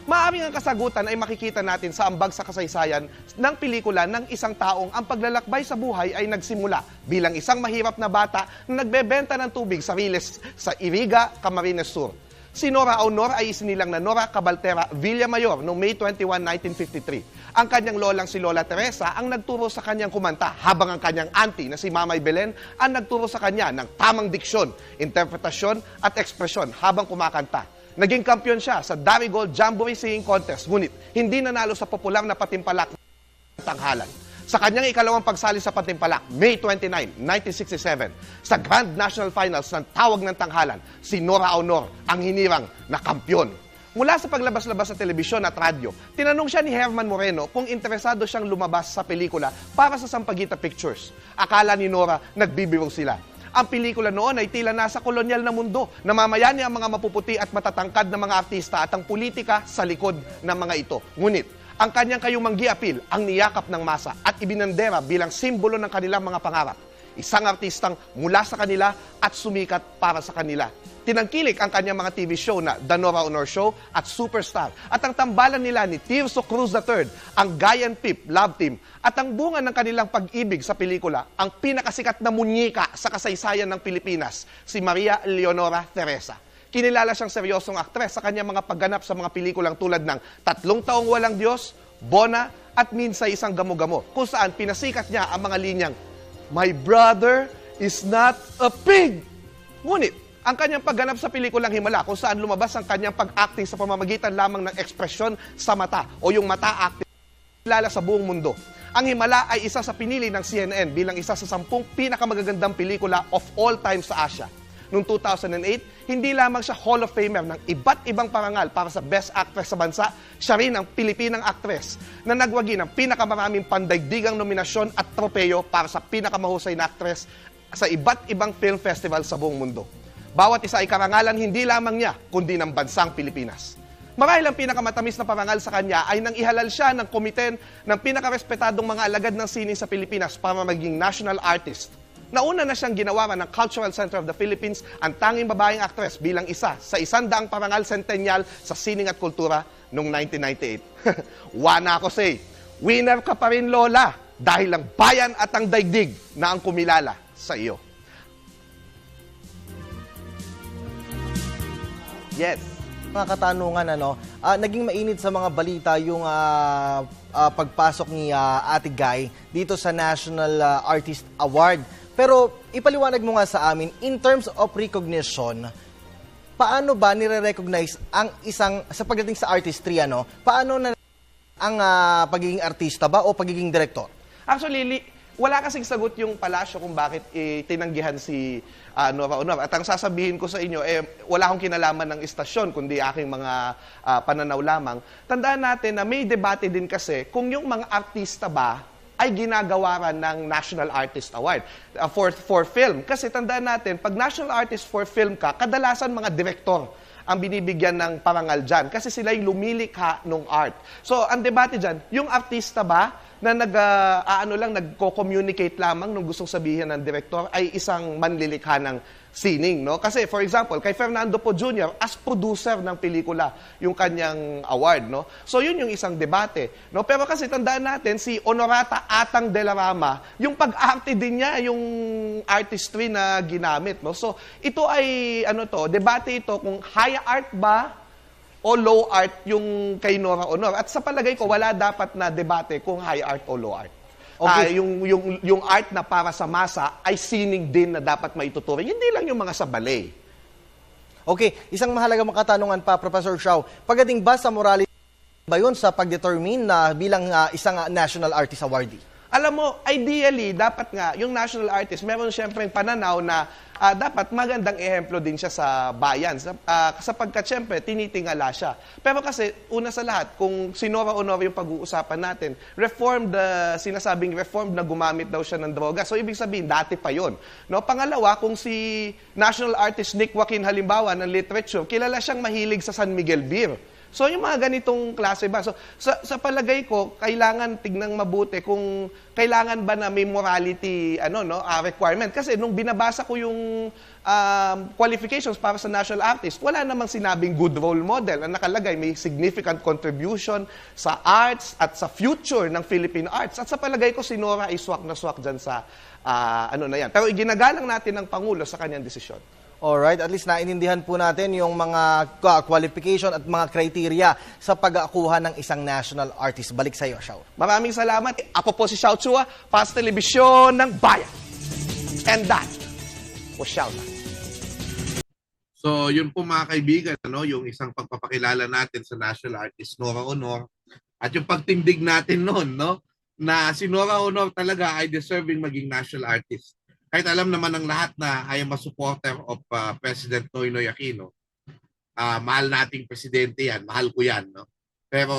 G: Maaaring ang kasagutan ay makikita natin sa ambag sa kasaysayan ng pelikula ng isang taong ang paglalakbay sa buhay ay nagsimula bilang isang mahirap na bata na nagbebenta ng tubig sa riles sa Iriga, Camarines Sur. Si Nora Honor ay isinilang na Nora Cabaltera Villamayor noong May 21, 1953. Ang kanyang lolang si Lola Teresa ang nagturo sa kanyang kumanta habang ang kanyang auntie na si Mamay Belen ang nagturo sa kanya ng tamang diksyon, interpretasyon at ekspresyon habang kumakanta. Naging kampiyon siya sa Darigold Jamboree Singing Contest, ngunit hindi nanalo sa popular na patimpalak ng tanghalan. Sa kanyang ikalawang pagsali sa patimpalak, May 29, 1967, sa Grand National Finals ng Tawag ng Tanghalan, si Nora Honor ang hinirang na kampiyon. Mula sa paglabas-labas sa telebisyon at radyo, tinanong siya ni Herman Moreno kung interesado siyang lumabas sa pelikula para sa Sampaguita Pictures. Akala ni Nora nagbibiro sila. Ang pelikula noon ay tila nasa kolonyal na mundo. Namamayani ang mga mapuputi at matatangkad na mga artista at ang politika sa likod ng mga ito. Ngunit, ang kanyang kayumanggi apil ang niyakap ng masa at ibinandera bilang simbolo ng kanilang mga pangarap. Isang artistang mula sa kanila at sumikat para sa kanila. Tinangkilik ang kanyang mga TV show na The Nora Honor Show at Superstar. At ang tambalan nila ni Tirso Cruz III, ang Gayan Pip Love Team. At ang bunga ng kanilang pag-ibig sa pelikula, ang pinakasikat na munyika sa kasaysayan ng Pilipinas, si Maria Leonora Teresa. Kinilala siyang seryosong aktres sa kanyang mga pagganap sa mga pelikulang tulad ng 3 Taong Walang Diyos, Bona, at Minsay Isang Gamo-Gamo, kung saan pinasikat niya ang mga linyang, "My brother is not a pig." Ngunit, ang kanyang pagganap sa pelikulang Himala, kung saan lumabas ang kanyang pag-acting sa pamamagitan lamang ng ekspresyon sa mata o yung mata-acting, kilala sa buong mundo. Ang Himala ay isa sa pinili ng CNN bilang isa sa 10 pinakamagagandang pelikula of all time sa Asia. Noong 2008, hindi lamang siya Hall of Famer ng iba't ibang parangal para sa Best Actress sa bansa, siya rin ang Pilipinang actress na nagwagi ng pinakamaraming pandaigdigang nominasyon at tropeyo para sa pinakamahusay na actress sa iba't ibang film festival sa buong mundo. Bawat isa ay karangalan hindi lamang niya, kundi ng bansang Pilipinas. Marahil ang pinakamatamis na parangal sa kanya ay nang ihalal siya ng komite ng pinakarespetadong mga alagad ng sining sa Pilipinas para maging national artist. Nauna na siyang ginawaran ng Cultural Center of the Philippines ang tanging babaeng aktres bilang isa sa 100 parangal centennial sa sining at kultura noong 1998. Wana ako say, winner ka pa rin Lola dahil ang bayan at ang daigdig na ang kumilala sa iyo. Yes.
F: Mga katanungan, naging mainit sa mga balita yung pagpasok ni Ate Guy dito sa National Artist Award. Pero ipaliwanag mo nga sa amin, in terms of recognition, paano ba nire-recognize ang isang, sa pagdating sa artistry, paano na ang pagiging artista ba o pagiging direktor?
G: Actually, wala kasing sagot yung palasyo kung bakit tinanggihan si Nora Honor. At ang sasabihin ko sa inyo, wala akong kinalaman ng istasyon, kundi aking mga pananaw lamang. Tandaan natin na may debate din kasi kung yung mga artista ba ay ginagawaran ng National Artist Award for film. Kasi tandaan natin, pag National Artist for Film ka, kadalasan mga direktor ang binibigyan ng parangal dyan kasi sila yung lumilikha ng art. So, ang debate dyan, yung artista ba na nagko-communicate lamang nung gustong sabihin ng direktor ay isang manlilikha ng sining, no? Kasi for example, kay Fernando Po Jr. as producer ng pelikula yung kanyang award, no? So yun yung isang debate, no? Pero kasi tandaan natin si Honorata Atang de la Rama, yung pag-arte din niya, yung artistry na ginamit, no? So ito ay debate ito kung high art ba o low art yung kay Nora Honor. At sa palagay ko wala dapat na debate kung high art o low art.
F: Okay.
G: Yung art na para sa masa ay sining din na dapat maituturing. Hindi lang yung mga sa ballet.
F: Okay, isang mahalagang katanungan pa, Professor Xiao. Pagdating ba sa morality ba yun sa pag-determine na bilang isang National Artist Awardee?
G: Alam mo, ideally, dapat nga, yung national artist, meron siyempre pananaw na dapat magandang ehemplo din siya sa bayan. Sapagkat siyempre, tinitingala siya. Pero kasi, una sa lahat, kung si Nora Honor yung pag-uusapan natin, sinasabing reformed na gumamit daw siya ng droga. So, ibig sabihin, dati pa yun. No? Pangalawa, kung si national artist Nick Joaquin halimbawa ng literature, kilala siyang mahilig sa San Miguel Beer. So, yung mga ganitong klase ba? So, sa palagay ko, kailangan tignang mabuti kung kailangan ba na may morality requirement. Kasi nung binabasa ko yung qualifications para sa national artist, wala namang sinabing good role model. Ang nakalagay, may significant contribution sa arts at sa future ng Philippine arts. At sa palagay ko, si Nora ay swak na swak dyan sa na yan. Pero iginagalang natin ng Pangulo sa kanyang desisyon.
F: Alright, at least naiintindihan po natin yung mga qualification at mga criteria sa pag-akuha ng isang national artist. Balik sa iyo, Xiao.
G: Maraming salamat. Ako po si Xiao Chua, para sa Telebisyon ng Bayan. And that was Xiao.
A: So, yun po mga kaibigan, yung isang pagpapakilala natin sa national artist Nora Honor at yung pagtindig natin noon, na si Nora Honor talaga ay deserving maging national artist. Kahit alam naman ng lahat na I am a supporter of President Noynoy Aquino. Mahal nating presidente yan. Mahal ko yan. No? Pero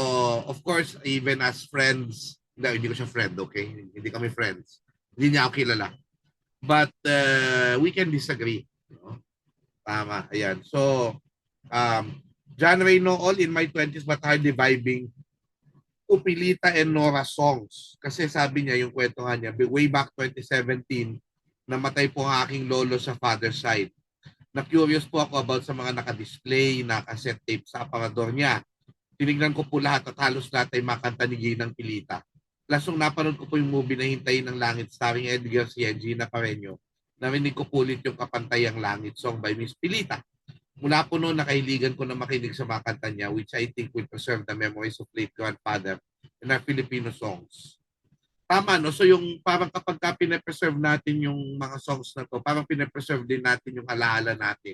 A: of course, even as friends, hindi ko siya friend, okay? Hindi kami friends. Hindi niya ako kilala. But we can disagree. No? Tama. Ayan. So, John Reyno, all in my 20s but hardly vibing. Upilita and Nora songs. Kasi sabi niya, yung kwento nga niya, way back 2017, namatay po ang aking lolo sa father's side. Na-curious po ako about sa mga naka-display, naka-cassette tape sa aparador niya. Tinignan ko po lahat at halos lahat ay makanta ni Ginang Pilita. Plus, nung napanood ko po yung movie na Hintayin ng Langit starring Eddie Garcia and Gina Carreño, narinig ko po ulit yung Kapantayang Langit song by Miss Pilita. Mula po noon, nakahiligan ko na makinig sa mga kanta niya, which I think will preserve the memories of late grandfather in our Filipino songs. Tama, no? So yung parang kapag pinapreserve natin yung mga songs na to, parang pinapreserve din natin yung alaala natin.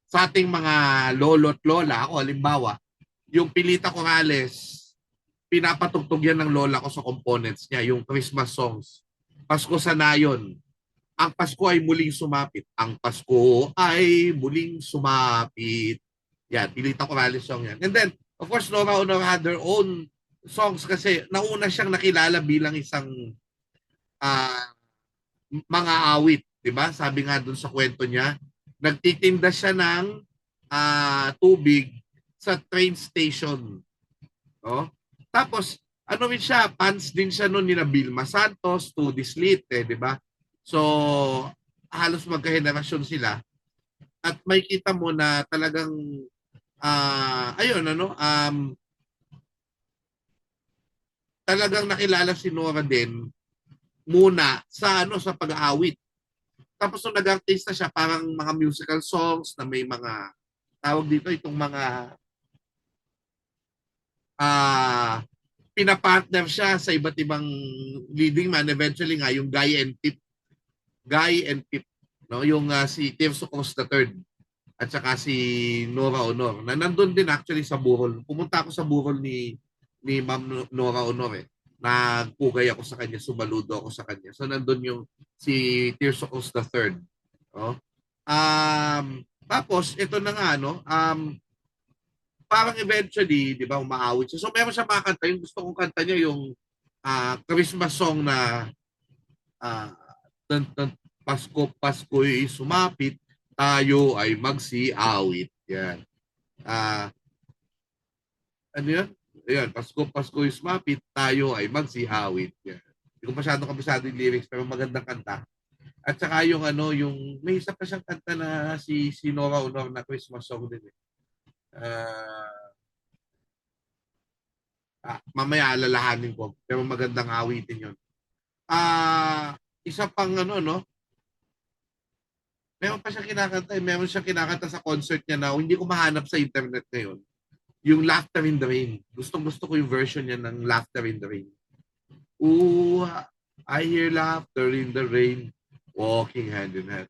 A: Sa ating mga lolo at lola, ako halimbawa, yung Pilita Corrales, pinapatugtog yan ng lola ko sa components niya, yung Christmas songs. Pasko sa Nayon, ang Pasko ay muling sumapit. Ang Pasko ay muling sumapit. Yan, Pilita Corrales song yan. And then, of course, Nora Honor had her own songs kasi nauna siyang nakilala bilang isang mga awit, 'di ba? Sabi nga doon sa kwento niya, nagtitinda siya ng tubig sa train station. No? Tapos rin siya, fans din siya noon ni Vilma Santos, Tudy Slite, 'di ba? So halos magkahenerasyon sila. At may kita mo na talagang talagang nakilala si Nora din muna sa sa pag-aawit. Tapos nung nag-artista siya, parang mga musical songs na may mga tawag dito itong mga pinapartner siya sa iba't ibang leading man. Eventually nga yung Guy and Pip, no? Yung si Tirso Cruz III at saka si Nora Honor na nandun din actually sa burol. Pumunta ako sa burol ni Ma'am Nora Honor nagpugay ako sa kanya, sumaludo ako sa kanya. So nandun yung si Tirsos the Third. Oh. Tapos ito na nga parang eventually, 'di ba, umaawit siya. So meron siya mga kanta, yung gusto kong kanta niya yung Christmas song na Pasko Pasko'y sumapit, tayo ay magsiawit. Yan. Ano yun? Ayan, Pasko'y sumapit, tayo ay magsiawit. Yan. Hindi ko masyadong kabisado yung lyrics pero magandang kanta. At saka yung yung may isa pa siyang kanta na si Nora Honor na Christmas song din eh. Mamaya alalahanin ko pero magandang awitin yun. Isa pang meron pa siya kinakanta, meron siya kinakanta sa concert niya na hindi ko mahanap sa internet ngayon. Yung Laughter in the Rain. Gustong-gusto ko yung version niya ng Laughter in the Rain. Ooh, I hear laughter in the rain, walking hand in hand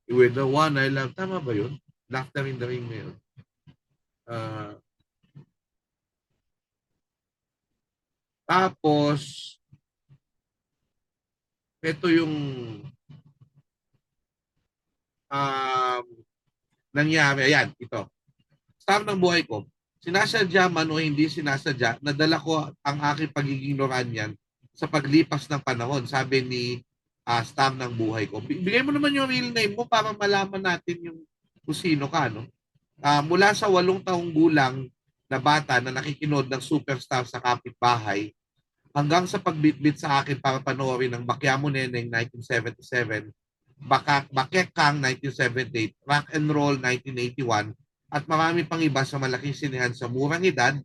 A: with the one I love. Tama ba yun? Laughter in the Rain ngayon. Tapos, ito yung nangyari. Ayan, ito. Star ng buhay ko. Sinasadya man o hindi sinasadya, nadala ko ang aking pagiging Noranian sa paglipas ng panahon. Sabi ni Star ng buhay ko. Bigay mo naman yung real name mo para malaman natin yung kung sino ka. No? Mula sa 8 taong gulang na bata na nakikinood ng superstar sa kapitbahay, hanggang sa pagbitbit sa akin para panoorin ng Bakyamo Neneng 1977, Bakekang 1978, Rock and Roll 1981, at marami pang iba sa malaking sinehan sa murang edad,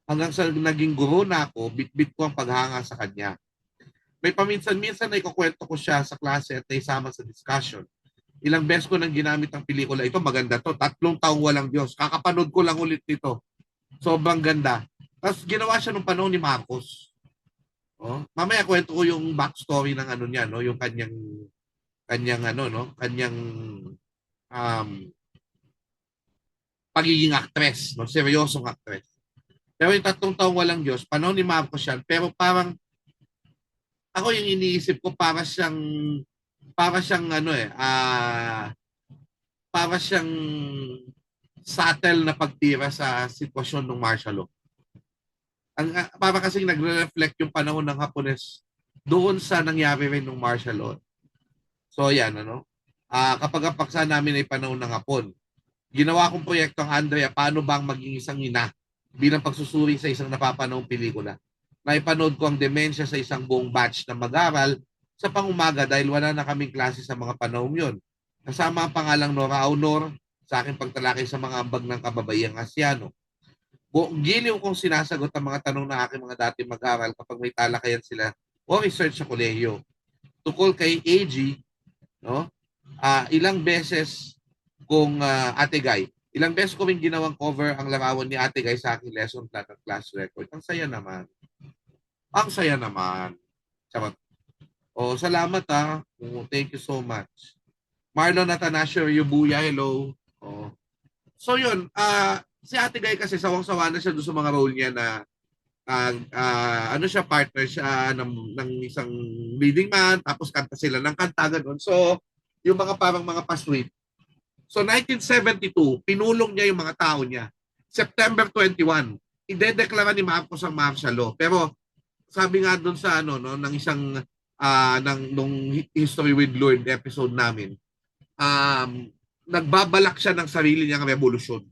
A: hanggang sa naging guro na ako, bitbit ko ang paghanga sa kanya. May paminsan-minsan na ikukwento ko siya sa klase at naisama sa discussion. Ilang beses ko nang ginamit ang pelikula. Ito maganda to, 3 taong walang Diyos. Kakapanood ko lang ulit nito. Sobrang ganda. Tapos ginawa siya nung panahon ni Marcos. Oh, mamaya kwento ko yung backstory ng niya, no, yung kanyang pagiging actress, no, seryosong actress. Pero yung 3 taong walang Diyos, panahon ni Marcos yan, pero parang ako yung iniisip ko para siyang subtle na pagtira sa sitwasyon ng martial law. Para kasing nagre-reflect yung panahon ng Hapones doon sa nangyari rin ng martial law. So yan, kapag ang paksa namin ay panahon ng Hapon, ginawa kong proyekto ang Andrea, paano bang maging isang ina bilang pagsusuri sa isang napapanahong pelikula. Naipanood ko ang demensya sa isang buong batch na mag-aral sa pangumaga dahil wala na kaming klase sa mga panahong yon. Kasama ang pangalang Nora Honor sa aking pagtalakay sa mga ambag ng kababaihang Asyano. Giliw kong sinasagot ang mga tanong ng aking mga dati mag-aral kapag may talakayan sila o research sa kolehiyo. Tukol kay AG, no? Ilang beses kung Ate Guy, ilang beses ko rin ginawang cover ang larawan ni Ate Guy sa aking lesson plan at class record. Ang saya naman. Ang saya naman. Charot. Salamat thank you so much. Marlon Atanasio Yubuya, hello. So yun, si Ate Guy kasi sawang-sawa na siya doon sa mga role niya na siya, partner siya ng isang leading man, tapos kanta sila ng kanta, gano'n. So, yung mga parang mga pasweet. So, 1972, pinulong niya yung mga tao niya. September 21, idedeklara ni Marcos ang martial law. Pero, sabi nga doon sa ng isang nung History with Lord episode namin, nagbabalak siya ng sarili niyang revolusyon.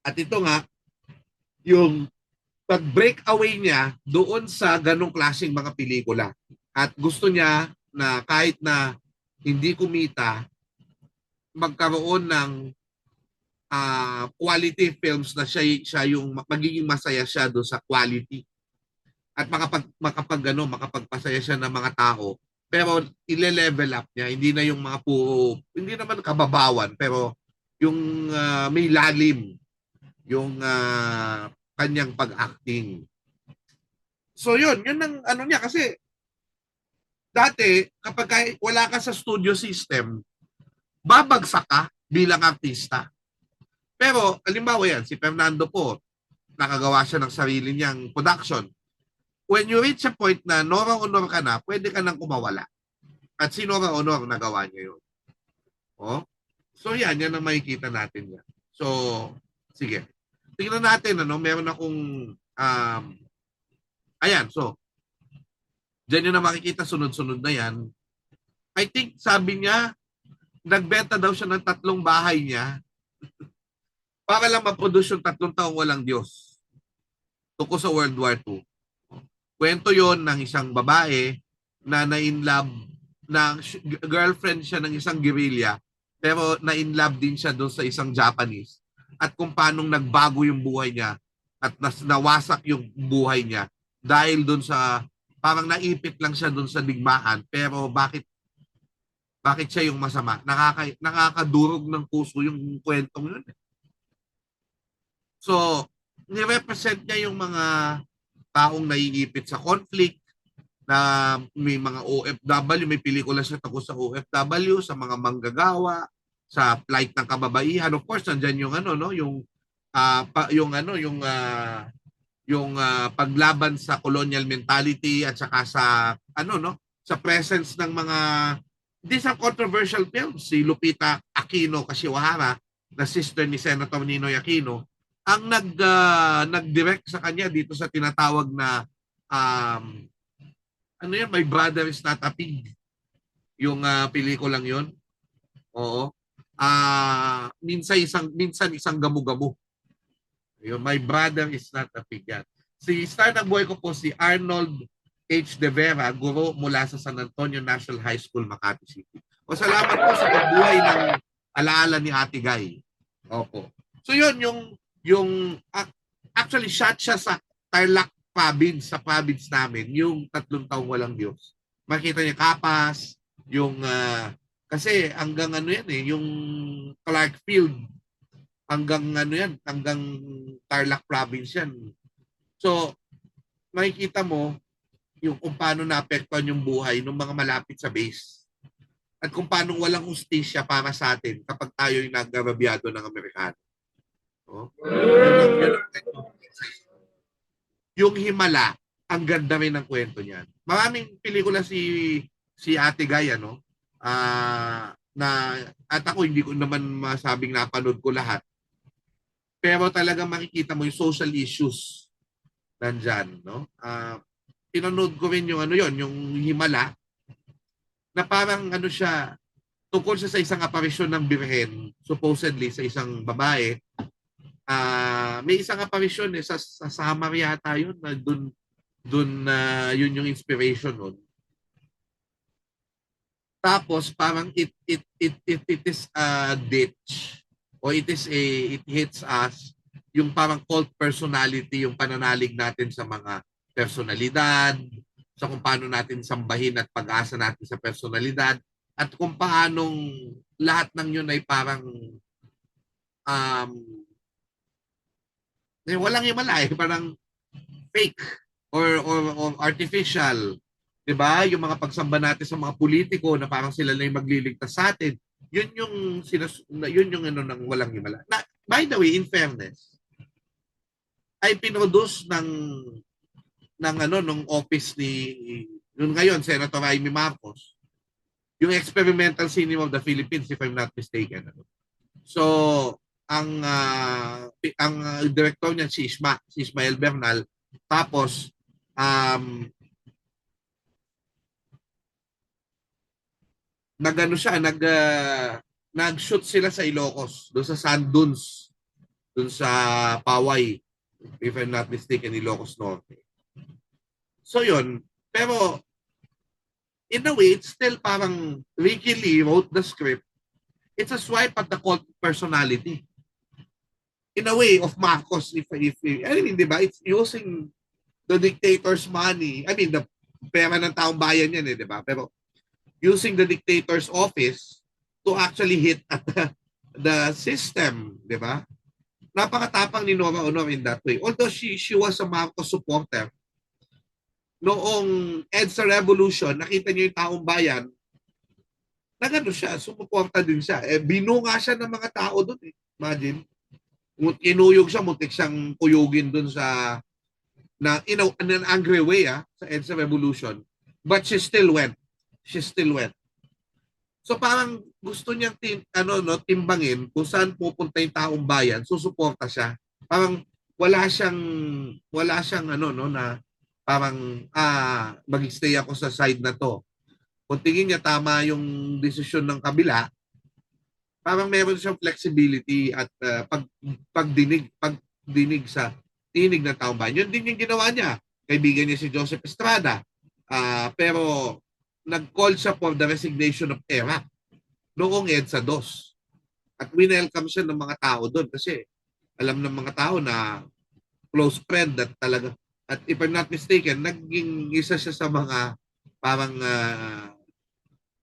A: At ito nga, yung pag-breakaway niya doon sa ganong klaseng mga pelikula. At gusto niya na kahit na hindi kumita, magkaroon ng quality films na siya yung magiging masaya siya doon sa quality. At makapagpasaya siya ng mga tao. Pero ile-level up niya, hindi na yung mga hindi naman kababawan, pero yung may lalim yung kanyang pag-acting. So yun ang niya kasi dati kapag wala ka sa studio system, babagsak ka bilang artista. Pero halimbawa yan, si Fernando po, nakagawa siya ng sarili niyang production. When you reach a point na Nora Honor ka na, pwede ka nang kumawala. At si Nora Honor nagawa niya yun. Oh? So yan ang makikita natin yan. So, sige. Tingnan natin, meron akong, ayan, so, dyan yun na makikita, sunod-sunod na yan. I think, sabi niya, nagbenta daw siya ng 3 bahay niya para lang ma-produce yung 3 taong walang Diyos. Tungkol sa World War II. Kwento yon ng isang babae na na-in-love, girlfriend siya ng isang guerrilla, pero na-in-love din siya doon sa isang Japanese. At kung paanong nagbago yung buhay niya at nawasak yung buhay niya dahil doon sa, parang naipit lang siya doon sa digmaan, pero bakit siya yung masama? Nakakadurog ng puso yung kwentong yun. So, ni-represent niya yung mga taong naiipit sa conflict, na may mga OFW, may pelikula siya tungkol sa OFW, sa mga manggagawa, sa plight ng kababaihan. Of course, nandiyan yung paglaban sa colonial mentality at saka sa sa presence ng mga these are controversial films. Si Lupita Aquino Kashiwahara, na sister ni Senator Ninoy Aquino, ang nag-direct sa kanya dito sa tinatawag na My Brother is Not a Pig. Yung pelikulang yon. Oo. Minsan isang gamu-gamu. Yung My Brother is Not a Pig yan. Si star ng buhay ko po si Arnold H. De Vera, guro mula sa San Antonio National High School, Makati City. O salamat po sa pagbuhay ng alaala ni Ate Guy. Opo. So yun, actually shot siya sa Tarlac province, sa province namin, yung 3 taong walang Diyos. Makita niya Kapas, yung kasi hanggang yung Clarkfield, hanggang Tarlac province yan. So, makikita mo yung kung paano naapektuhan yung buhay ng mga malapit sa base. At kung paano walang hustisya para sa atin kapag tayo yung nagarabyado ng Amerikano. Oh. Yung Himala, ang ganda rin ng kwento niyan. Maraming pelikula si Ate Guy, na at ako hindi ko naman masabing napanood ko lahat. Pero talagang makikita mo yung social issues nandyan, no? Pinanood ko rin yung yung Himala, na parang siya, tungkol siya sa isang aparisyon ng birhen, supposedly sa isang babae. May isang aparisyon sa Samar yata yun, na dun yun yung inspiration nun. Tapos parang it is a ditch, o it hits us yung parang cult personality, yung pananalig natin sa mga personalidad, sa kung paano natin sambahin at pag-asa natin sa personalidad, at kung paanong lahat ng yun ay parang walang himala, parang fake or artificial. 'Di ba? Yung mga pagsamba natin sa mga politiko na parang sila lang yung magliligtas sa atin. Yun yung ng walang himala. Na, by the way, in fairness, ay pinroduce ng office ni ngayon Senator Amy Marcos yung Experimental Cinema of the Philippines, if I'm not mistaken. So, ang director niya si Ismael Bernal. Tapos nag-shoot sila sa Ilocos, doon sa Sand Dunes, doon sa Paway, if I'm not mistaken, Ilocos Norte. So yun, pero in a way, it's still parang Ricky Lee wrote the script. It's a swipe at the cult personality. In a way of Marcos, I mean, di ba? It's using the dictator's money. I mean, the pera ng taong bayan yan, di ba? Pero using the dictator's office to actually hit at the system, di ba? Napakatapang ni Nora Honor in that way. Although she was a Marcos supporter, noong EDSA Revolution, nakita niyo yung taong bayan, nagano siya, sumuporta din siya. Binunga siya ng mga tao doon. Imagine. Inuyog siya, muntik siyang kuyugin dun sa in an angry way sa EDSA Revolution. But she still went. She still went. So parang gusto niyang timbangin kung saan pupunta yung taong bayan, susuporta siya. Parang wala siyang na parang mag-stay ako sa side na to. Kung tingin niya tama yung desisyon ng kabila, parang meron siyang flexibility at pagdinig sa tinig ng taong bayan. Yun din yung ginawa niya. Kaibigan niya si Joseph Estrada. Pero nag-call siya for the resignation of ERA noong EDSA 2. At winelcome siya ng mga tao doon kasi alam ng mga tao na close friend at talaga. At if I'm not mistaken, naging isa siya sa mga parang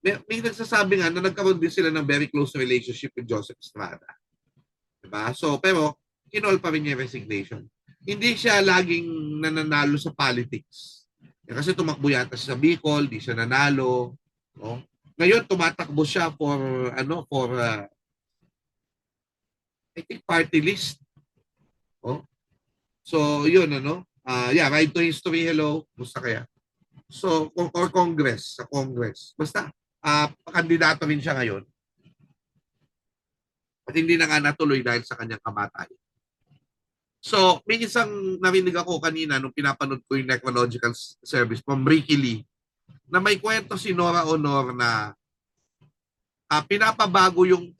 A: may nagsasabi nga na nagkaroon din sila ng very close relationship with Joseph Estrada. Diba? So, pero kinol pa rin niya yung resignation. Hindi siya laging nananalo sa politics. Kasi tumakbo yata sa Bicol, di siya nanalo. No? Ngayon, tumatakbo siya for I think party list. Oh. So, yun, Ride to History, hello. Musta kaya? So, or Congress, sa Congress. Basta, kandidato rin siya ngayon. At hindi na nga natuloy dahil sa kanyang kamatayan. So, may isang narinig ako kanina nung pinapanood ko yung Necrological Service from Ricky Lee na may kwento si Nora Honor na pinapabago yung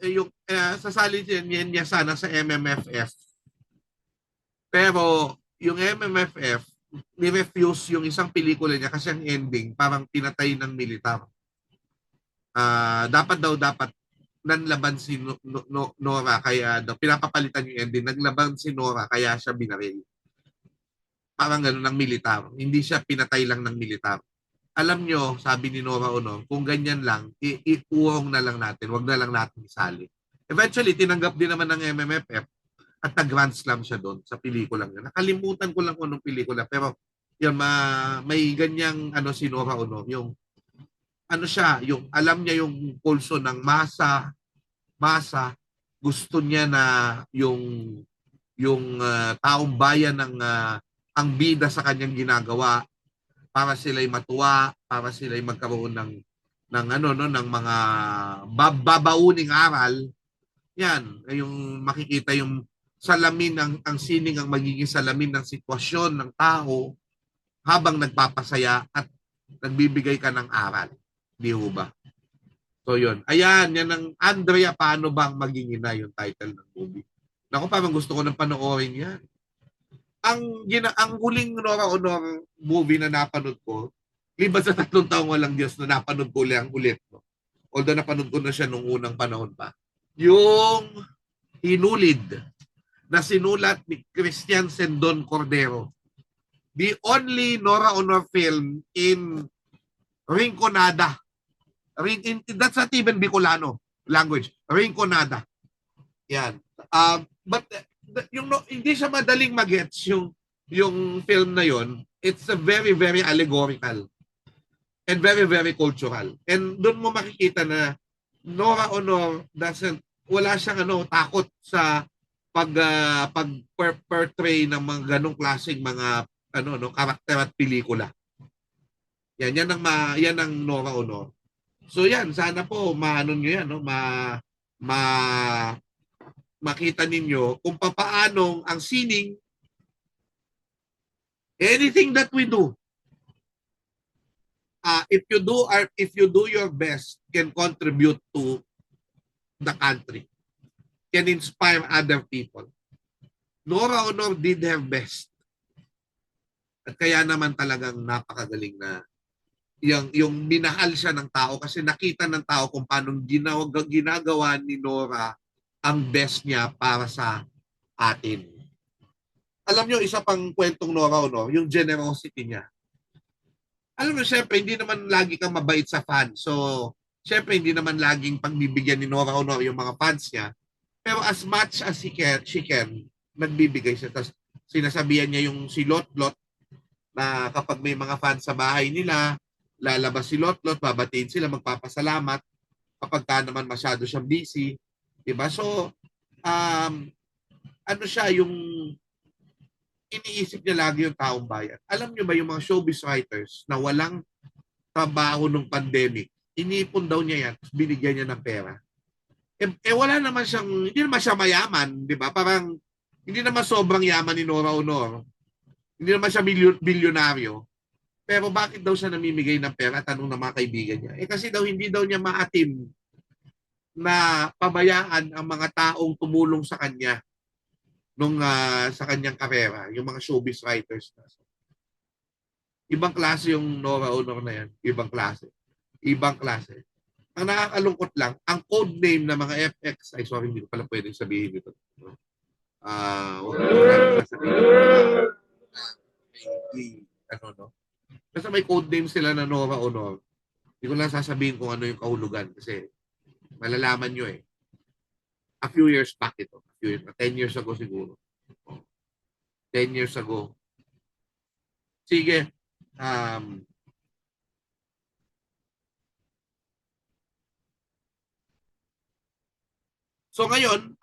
A: sasali niya sana sa MMFF. Pero yung MMFF, ni-refuse yung isang pelikula niya kasi ang ending parang pinatay ng militar. Dapat nanlaban si Nora kaya pinapapalitan yung ending. Naglaban si Nora kaya siya binaril. Parang gano'n ng militar. Hindi siya pinatay lang ng militar. Alam nyo, sabi ni Nora Honor, kung ganyan lang, iuhong na lang natin. Huwag na lang natin isali. Eventually, tinanggap din naman ng MMFF at nag-grand slam siya doon sa pelikulang yun. Nakalimutan ko lang kung anong pelikula. Pero yun, may ganyang si Nora Honor. Yung yung alam niya yung pulso ng masa, gusto niya na yung taong bayan ang bida sa kanyang ginagawa para sila'y matuwa, para sila'y magkaroon ng mga babauning aral. Yan, yung makikita yung salamin ang sining ang magiging salamin ng sitwasyon ng tao habang nagpapasaya at nagbibigay ka ng aral. Di ba? So yun. Ayan, yan ang Andrea, paano bang maging ina yung title ng movie. Naku, parang gusto ko nang panoorin yan. Ang huling Nora Honor movie na napanood ko, liban sa 3 taong walang Diyos na napanood ko lang ulit. No? Although napanood ko na siya nung unang panahon pa. Yung Hinulid na sinulat ni Christian Sendon Cordero. The only Nora Honor film in Rinconada. That's not even Bicolano language. Rinconada. Yan. But hindi siya madaling magets yung film na yon. It's a very, very allegorical and very, very cultural. And doon mo makikita na Nora Honor wala siyang takot sa pag-portray ng mga ganong klaseng mga karakter at pelikula. Yan ang Nora Honor. So yan, sana po maano niyo yan, makita ninyo kung papaano ang sining, anything that we do, if you do your best, can contribute to the country, can inspire other people. Nora Honor did her best. At kaya naman talagang napakagaling na yung minahal siya ng tao kasi nakita ng tao kung paano ginagawa ni Nora ang best niya para sa atin. Alam nyo, isa pang kwentong Nora Honor, yung generosity niya. Alam mo, syempre, hindi naman lagi kang mabait sa fans. So, syempre, hindi naman laging pagbibigyan ni Nora Honor yung mga fans niya. Pero as much as she can, nagbibigay siya. Tapos, sinasabihan niya yung si Lot-Lot na kapag may mga fans sa bahay nila, lalabas si Lot-Lot, babatiin sila, magpapasalamat kapag naman masyado siyang busy. Diba? So, ano siya, yung iniisip niya lagi yung taong bayan. Alam niyo ba yung mga showbiz writers na walang trabaho nung pandemic, inipon daw niya yan, binigyan niya ng pera. Wala naman siyang, hindi naman siya mayaman, di ba? Parang, hindi naman sobrang yaman ni Nora Honor. Hindi naman siya bilyonaryo. Pero bakit daw siya namimigay ng pera? Tanong ng mga kaibigan niya. Kasi daw, hindi daw niya maatim na pabayaan ang mga taong tumulong sa kanya nung sa kanyang karera, yung mga showbiz writers. Ibang klase yung Nora Honor na yan. Ibang klase. Ibang klase. Ang nakakalungkot lang, ang code name ng mga FX, ay sorry, hindi ko pala pwedeng sabihin ito. Huwag ko lang sasabihin. Ano, no? Kasi may code name sila na Nora Honor. Hindi ko lang sasabihin kung ano yung kahulugan kasi malalaman nyo eh. A few years back ito. 10 years ago siguro. 10 years ago. Sige. So ngayon,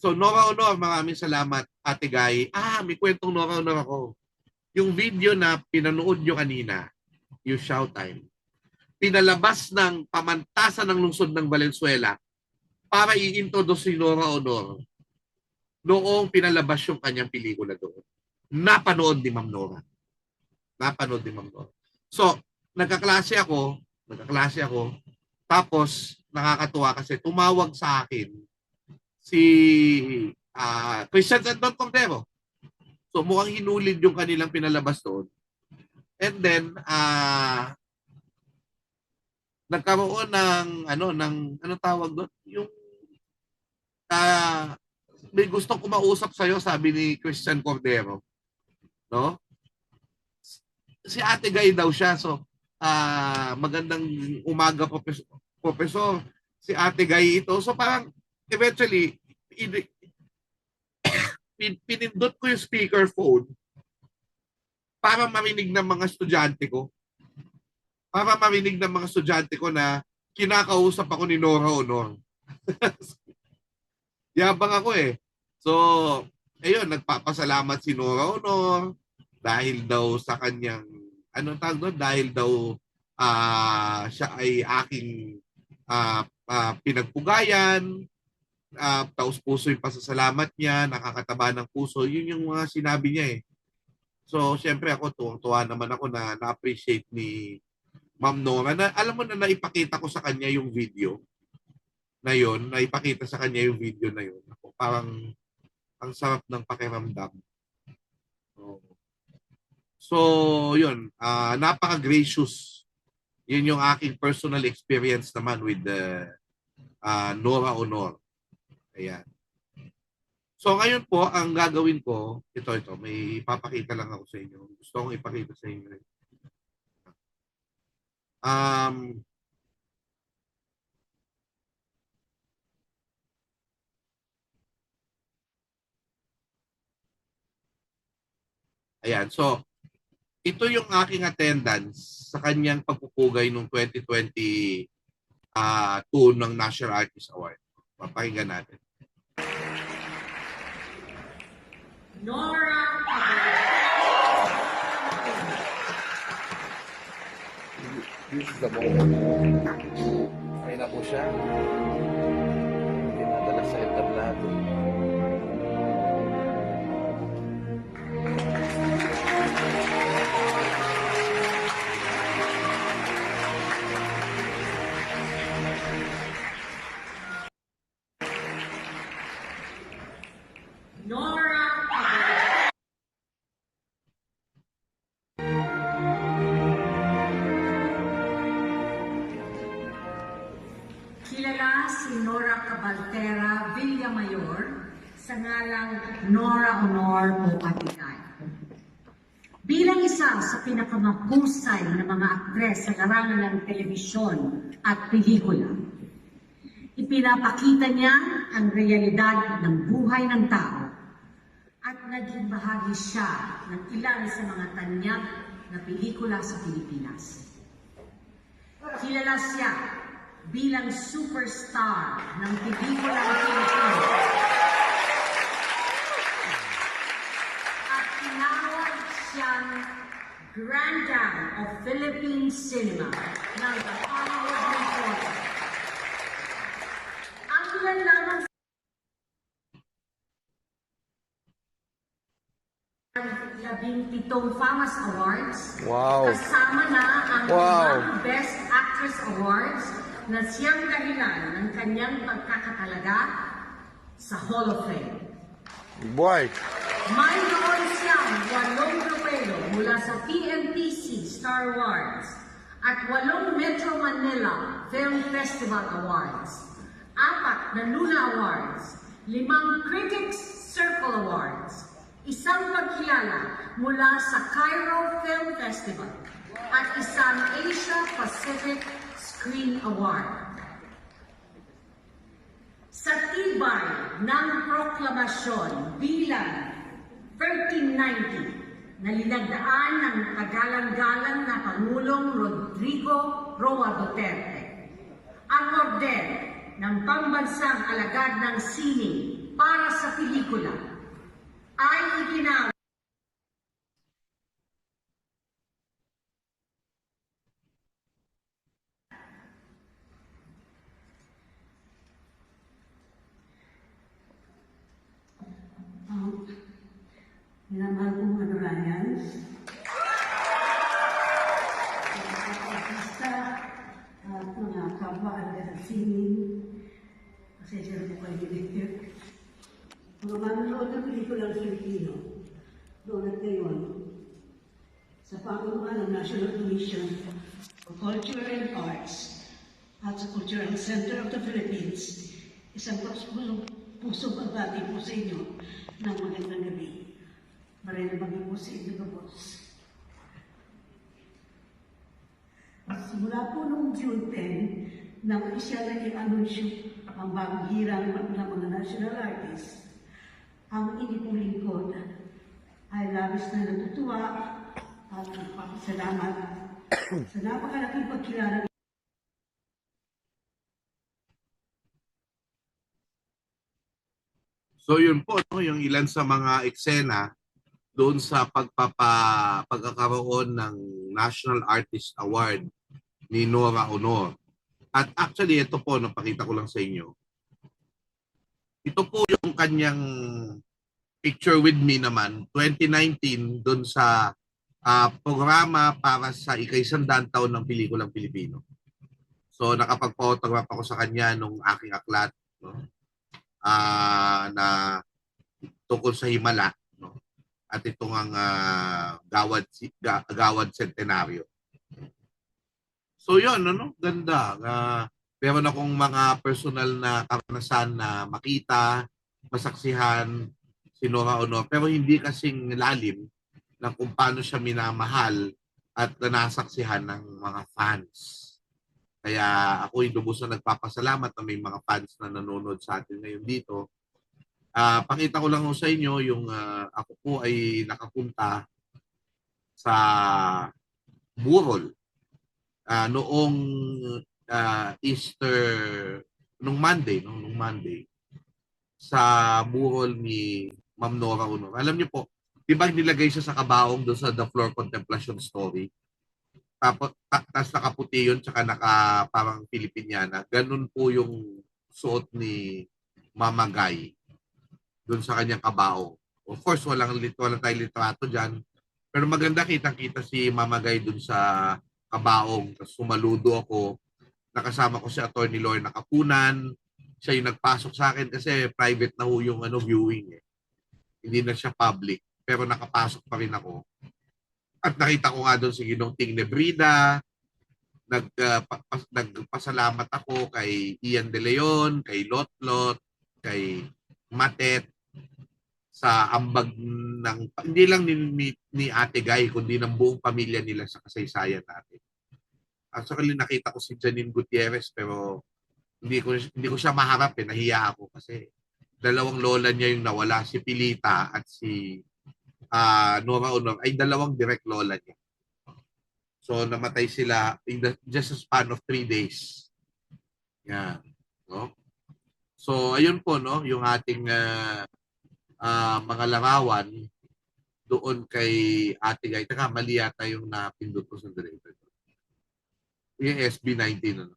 A: so Nora Honor, maraming salamat, Ate Guy. May kwentong Nora Honor ako. Yung video na pinanood nyo kanina, yung Showtime, pinalabas ng pamantasan ng lungsod ng Valenzuela para i-introduce si Nora Honor noong pinalabas yung kanyang pelikula doon. Napanood ni Ma'am Nora. Napanood ni Ma'am Nora. So, nagkaklase ako, tapos nakakatuwa kasi tumawag sa akin si Christian Sandon Cordero. So, mukhang hinulid yung kanilang pinalabas doon. And then, nagkaroon ng ano tawag doon? Yung may gustong kumausap sa'yo, sabi ni Christian Cordero. No? Si Ate Guy daw siya. So, magandang umaga, professor. Si Ate Guy ito. So, parang, eventually, pinindot ko yung speakerphone para marinig ng mga estudyante ko. Para marinig ng mga estudyante ko na kinakausap ako ni Nora Honor. Yabang ako eh. So, ayun, nagpapasalamat si Nora Honor dahil daw sa kanyang, anong tawag doon? Dahil daw siya ay aking pinagpugayan, taos puso yung pasasalamat niya, nakakataba ng puso. Yun yung mga sinabi niya eh. So, syempre ako, tuwa naman ako na na-appreciate ni Ma'am Nora. Na, alam mo na naipakita ko sa kanya yung video na yun, naipakita sa kanya yung video na yun. Ako, parang ang sarap ng pakiramdam. So, yun, napaka-gracious. Yun yung aking personal experience naman with Nora Honor. Ayan. So, ngayon po, ang gagawin ko, ito, may ipapakita lang ako sa inyo. Gusto kong ipakita sa inyo. Ayan, so ito yung aking attendance sa kanyang pagpupugay noong 2022 ng National Artist Award. Papakinggan natin.
H: Nora
F: This is the moment. Ayun na po siya. Dinadala sa entablado.
H: Nora Kilala si Nora Cabaltera Villamayor sa ngalang Nora Honor o Ate Guy. Bilang isa sa pinakamahusay na mga aktres sa larangan ng telebisyon at pelikula, ipinapakita niya ang realidad ng buhay ng tao at naging bahagi siya ng ilan sa mga tanyag na pelikula sa Pilipinas. Kilala siya bilang superstar ng pelikulang Pilipino. Grand Dam of Philippine Cinema ng The Hollywood Reporter. Ang ilan lamang sa 17 FAMAS Awards, kasama na ang limang Best Actress Awards na siyang dahilan ng kanyang pagkakatalaga sa Hall of Fame. Mayroon siyang 8 tropeo mula sa PMPC Star Awards at 8 Metro Manila Film Festival Awards, 4 na Luna Awards, 5 Critics Circle Awards, 1 pagkilala mula sa Cairo Film Festival at 1 Asia Pacific Screen Award. Sa tibay ng proklamasyon bilang 1390 na linagdaan ng kagalang-galang na Pangulong Rodrigo Roa Duterte, ang orden ng Pambansang Alagad ng Sining para sa pelikula ay iginawad minamahal kong Ryan, mga artista at mga kapwa-alagad ng sining, pasensya na po kayo dinigtir. Mga manonood ng pelikulang Filipino, doon at ngayon, sa panguluhan ng National Commission for Culture and Arts at sa Cultural Center of the Philippines, isang pusong pagbati po sa inyo ng magandang gabi. Marami bagi po sa inyo, boss. Simula po noong June 10, nang isya na i-anunsyo ang bagong hirang ng mga national artists, ang inipong lingkod ay labis na natutuwa at nagpapasalamat sa napakalaking pagkilala.
A: So yun po, no, yung ilan sa mga eksena doon sa pagkakaroon ng National Artist Award ni Nora Honor. At actually, ito po, napakita ko lang sa inyo. Ito po yung kanyang picture with me naman, 2019, doon sa programa para sa ika-100 taon ng pelikulang Pilipino. So, nakapag-photograph ako sa kanya nung aking aklat, no? Na tungkol sa Himala, no? At itong ang Gawad Centenaryo. So yun, ano? Ganda. Meron akong mga personal na karanasan na makita, masaksihan si Nora Honor, pero hindi kasing lalim ng kung paano siya minamahal at nasaksihan ng mga fans. Kaya ako'y lubos na nagpapasalamat na may mga fans na nanonood sa atin ngayon dito. Pakita ko lang sa inyo yung ako po ay nakapunta sa Burol noong Easter, nung Monday sa Burol ni Ma'am Nora Honor. Alam niyo po, di ba nilagay siya sa kabaong doon sa The Floor Contemplation Story? Tapos nakaputi yun, tsaka parang Filipiniana. Ganun po yung suot ni Mama Guy doon sa kanyang kabaong. Of course, walang tayong litrato dyan. Pero maganda kitang-kita si Mama Guy doon sa kabaong. Tapos sumaludo ako. Nakasama ko si Atty. Lorna Kapunan. Siya yung nagpasok sa akin kasi private na ho yung viewing. Hindi na siya public. Pero nakapasok pa rin ako. At nakita ko nga doon si Ginong Ting Nebrida. Nagpasalamat ako kay Ian De Leon, kay Lotlot, kay Matet, sa ambag ng, hindi lang ni Ate Guy, kundi ng buong pamilya nila sa kasaysayan natin. Actually, nakita ko si Janine Gutierrez, pero hindi ko siya maharap, nahiya ako kasi dalawang lola niya yung nawala, si Pilita at si Nora Honor, ay dalawang direct lola niya. So, namatay sila in just a span of 3 days. Yan. No? So, ayun po, no, yung ating mga larawan doon kay Ate Guy. Taka, mali yata yung napindot ko sa director. Yung SB19. Ano?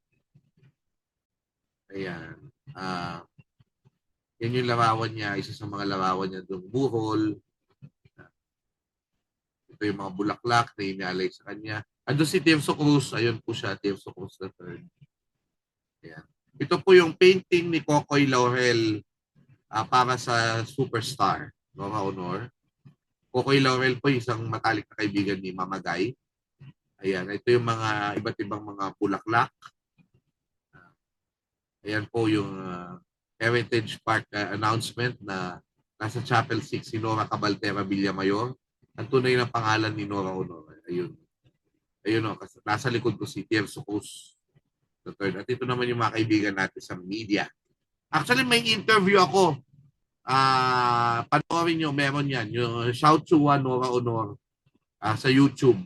A: Ayan. Yan yung larawan niya. Isa sa mga larawan niya doon. Buhol. Ito yung mga bulaklak na inalay sa kanya. Ando si Tirso Cruz. Ayun po siya. Tirso Cruz III. Ayan. Ito po yung painting ni Kokoy Laurel para sa Superstar. Nora Honor. Kokoy Laurel po isang matalik na kaibigan ni Mama Guy. Ayan. Ito yung mga iba't ibang mga bulaklak. Ayan po yung Heritage Park announcement na nasa Chapel 6 si Nora Cabaltera Villamayor. Ang tunay na pangalan ni Nora Honor. Ayun. Ayun o, nasa likod ko si Tirso Cruz III. At ito naman yung mga kaibigan natin sa media. Actually, may interview ako. Panoorin nyo, meron yan. Yung Shout to Nora Honor sa YouTube.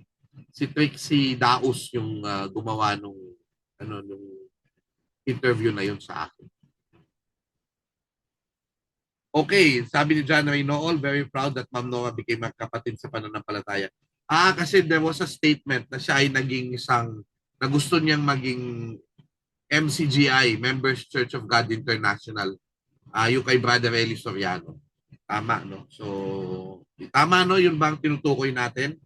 A: Si Trixie Daus yung gumawa nung interview na yun sa akin. Okay, sabi ni John Ray Nool, very proud that Ma'am Nora became a kapatid sa pananampalataya. Kasi there was a statement na siya ay naging isang, na gusto niyang maging MCGI, Members Church of God International, yung kay Brother Eli Soriano. Tama, no? So, tama, no? Yun bang tinutukoy natin?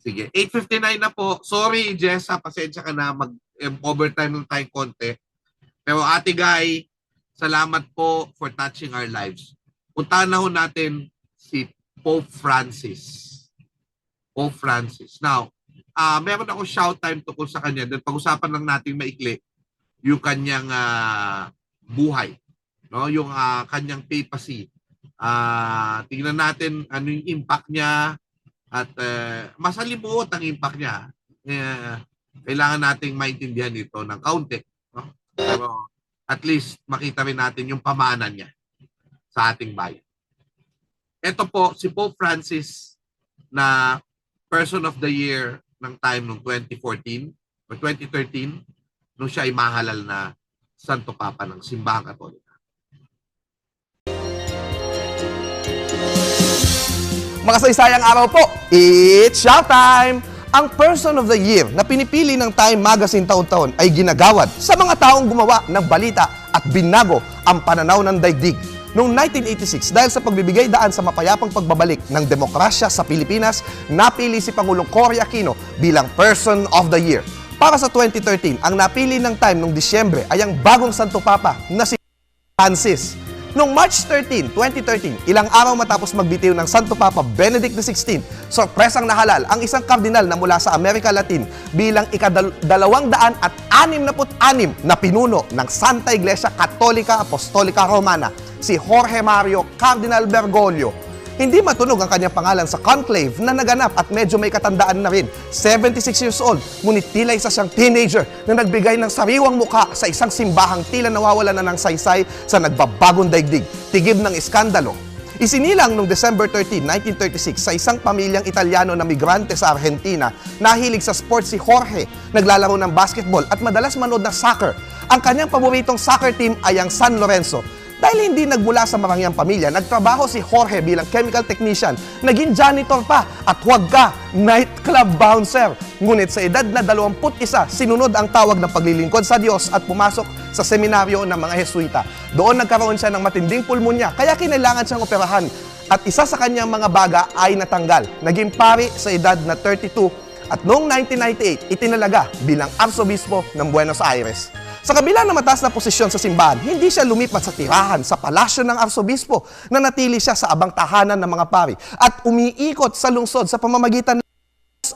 A: Sige, 8:59 na po. Sorry, Jessa, pasensya ka na, mag-overtime ng tayong konti. Pero Ate Guy, salamat po for touching our lives. Puntahan na ho natin si Pope Francis. Pope Francis. Now, meron ako shout time tungkol sa kanya. Then pag-usapan lang natin maikli yung kanyang buhay. No? Yung kanyang papacy. Tingnan natin ano yung impact niya at masalimuot ang impact niya. Kailangan nating maintindihan ito ng kaunti. No? Pero at least makita rin natin yung pamana niya sa ating bayan. Ito po, si Pope Francis na Person of the Year ng time noong 2014 o 2013 nung siya ay mahalal na Santo Papa ng Simbahang Katolika.
G: Makasaysayang araw po, it's showtime! Ang Person of the Year na pinipili ng Time Magazine taon-taon ay ginagawad sa mga taong gumawa ng balita at binago ang pananaw ng daigdig. Noong 1986, dahil sa pagbibigay daan sa mapayapang pagbabalik ng demokrasya sa Pilipinas, napili si Pangulong Cory Aquino bilang Person of the Year. Para sa 2013, ang napili ng Time noong Disyembre ay ang bagong Santo Papa na si Francis. Noong March 13, 2013, ilang araw matapos magbitiw ng Santo Papa Benedict XVI, sorpresang nahalal ang isang kardinal na mula sa Amerika Latin bilang ika-266 na pinuno ng Santa Iglesia Katolika Apostolika Romana, si Jorge Mario Cardinal Bergoglio. Hindi matunog ang kanyang pangalan sa conclave na naganap at medyo may katandaan na rin. 76 years old, ngunit tila isa siyang teenager na nagbigay ng sariwang mukha sa isang simbahang tila nawawala na ng saysay sa nagbabagong daigdig, tigib ng iskandalo. Isinilang noong December 13, 1936 sa isang pamilyang Italiano na migrante sa Argentina, nahilig sa sports si Jorge, naglalaro ng basketball at madalas manood ng soccer. Ang kanyang paboritong soccer team ay ang San Lorenzo. Dahil hindi nagmula sa marangyang pamilya, nagtrabaho si Jorge bilang chemical technician, naging janitor pa at huwag ka, nightclub bouncer. Ngunit sa edad na 21, sinunod ang tawag ng paglilingkod sa Diyos at pumasok sa seminaryo ng mga Jesuita. Doon nagkaroon siya ng matinding pulmonya, kaya kinailangan siyang operahan. At isa sa kanyang mga baga ay natanggal. Naging pari sa edad na 32 at noong 1998, itinalaga bilang arsobispo ng Buenos Aires. Sa kabila ng mataas na posisyon sa simbahan, hindi siya lumipat sa tirahan sa palasyo ng arsobispo na natili siya sa abang tahanan ng mga pari at umiikot sa lungsod sa pamamagitan ng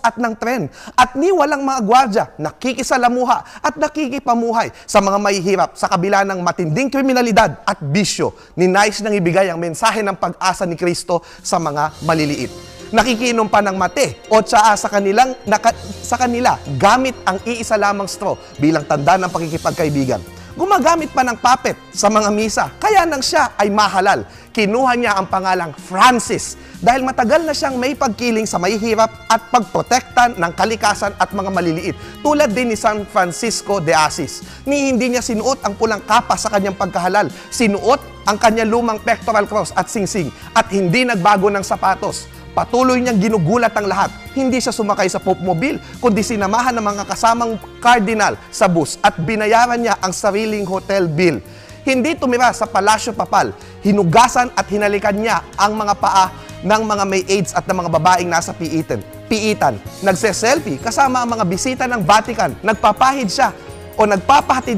G: at ng tren at ni walang mga gwardya, nakikisalamuha at nakikipamuhay sa mga mahihirap sa kabila ng matinding kriminalidad at bisyo. Ninais niyang ibigay ang mensahe ng pag-asa ni Kristo sa mga maliliit. Nakikiinom pa ng mate o tsaa sa kanila gamit ang iisa lamang straw bilang tanda ng pakikipagkaibigan. Gumagamit pa ng puppet sa mga misa, kaya nang siya ay mahalal, kinuha niya ang pangalang Francis dahil matagal na siyang may pagkiling sa mahihirap at pagprotekta ng kalikasan at mga maliliit, tulad din ni San Francisco de Assis. Hindi niya sinuot ang pulang kapa sa kanyang pagkahalal, sinuot ang kanyang lumang pectoral cross at singsing at hindi nagbago ng sapatos. Patuloy niyang ginugulat ang lahat. Hindi siya sumakay sa Pope Mobile, kundi sinamahan ng mga kasamang cardinal sa bus at binayaran niya ang sariling hotel bill. Hindi tumira sa Palasyo Papal, hinugasan at hinalikan niya ang mga paa ng mga may AIDS at ng mga babaeng nasa piitan. Nagse-selfie kasama ang mga bisita ng Vatican. Nagpapahatid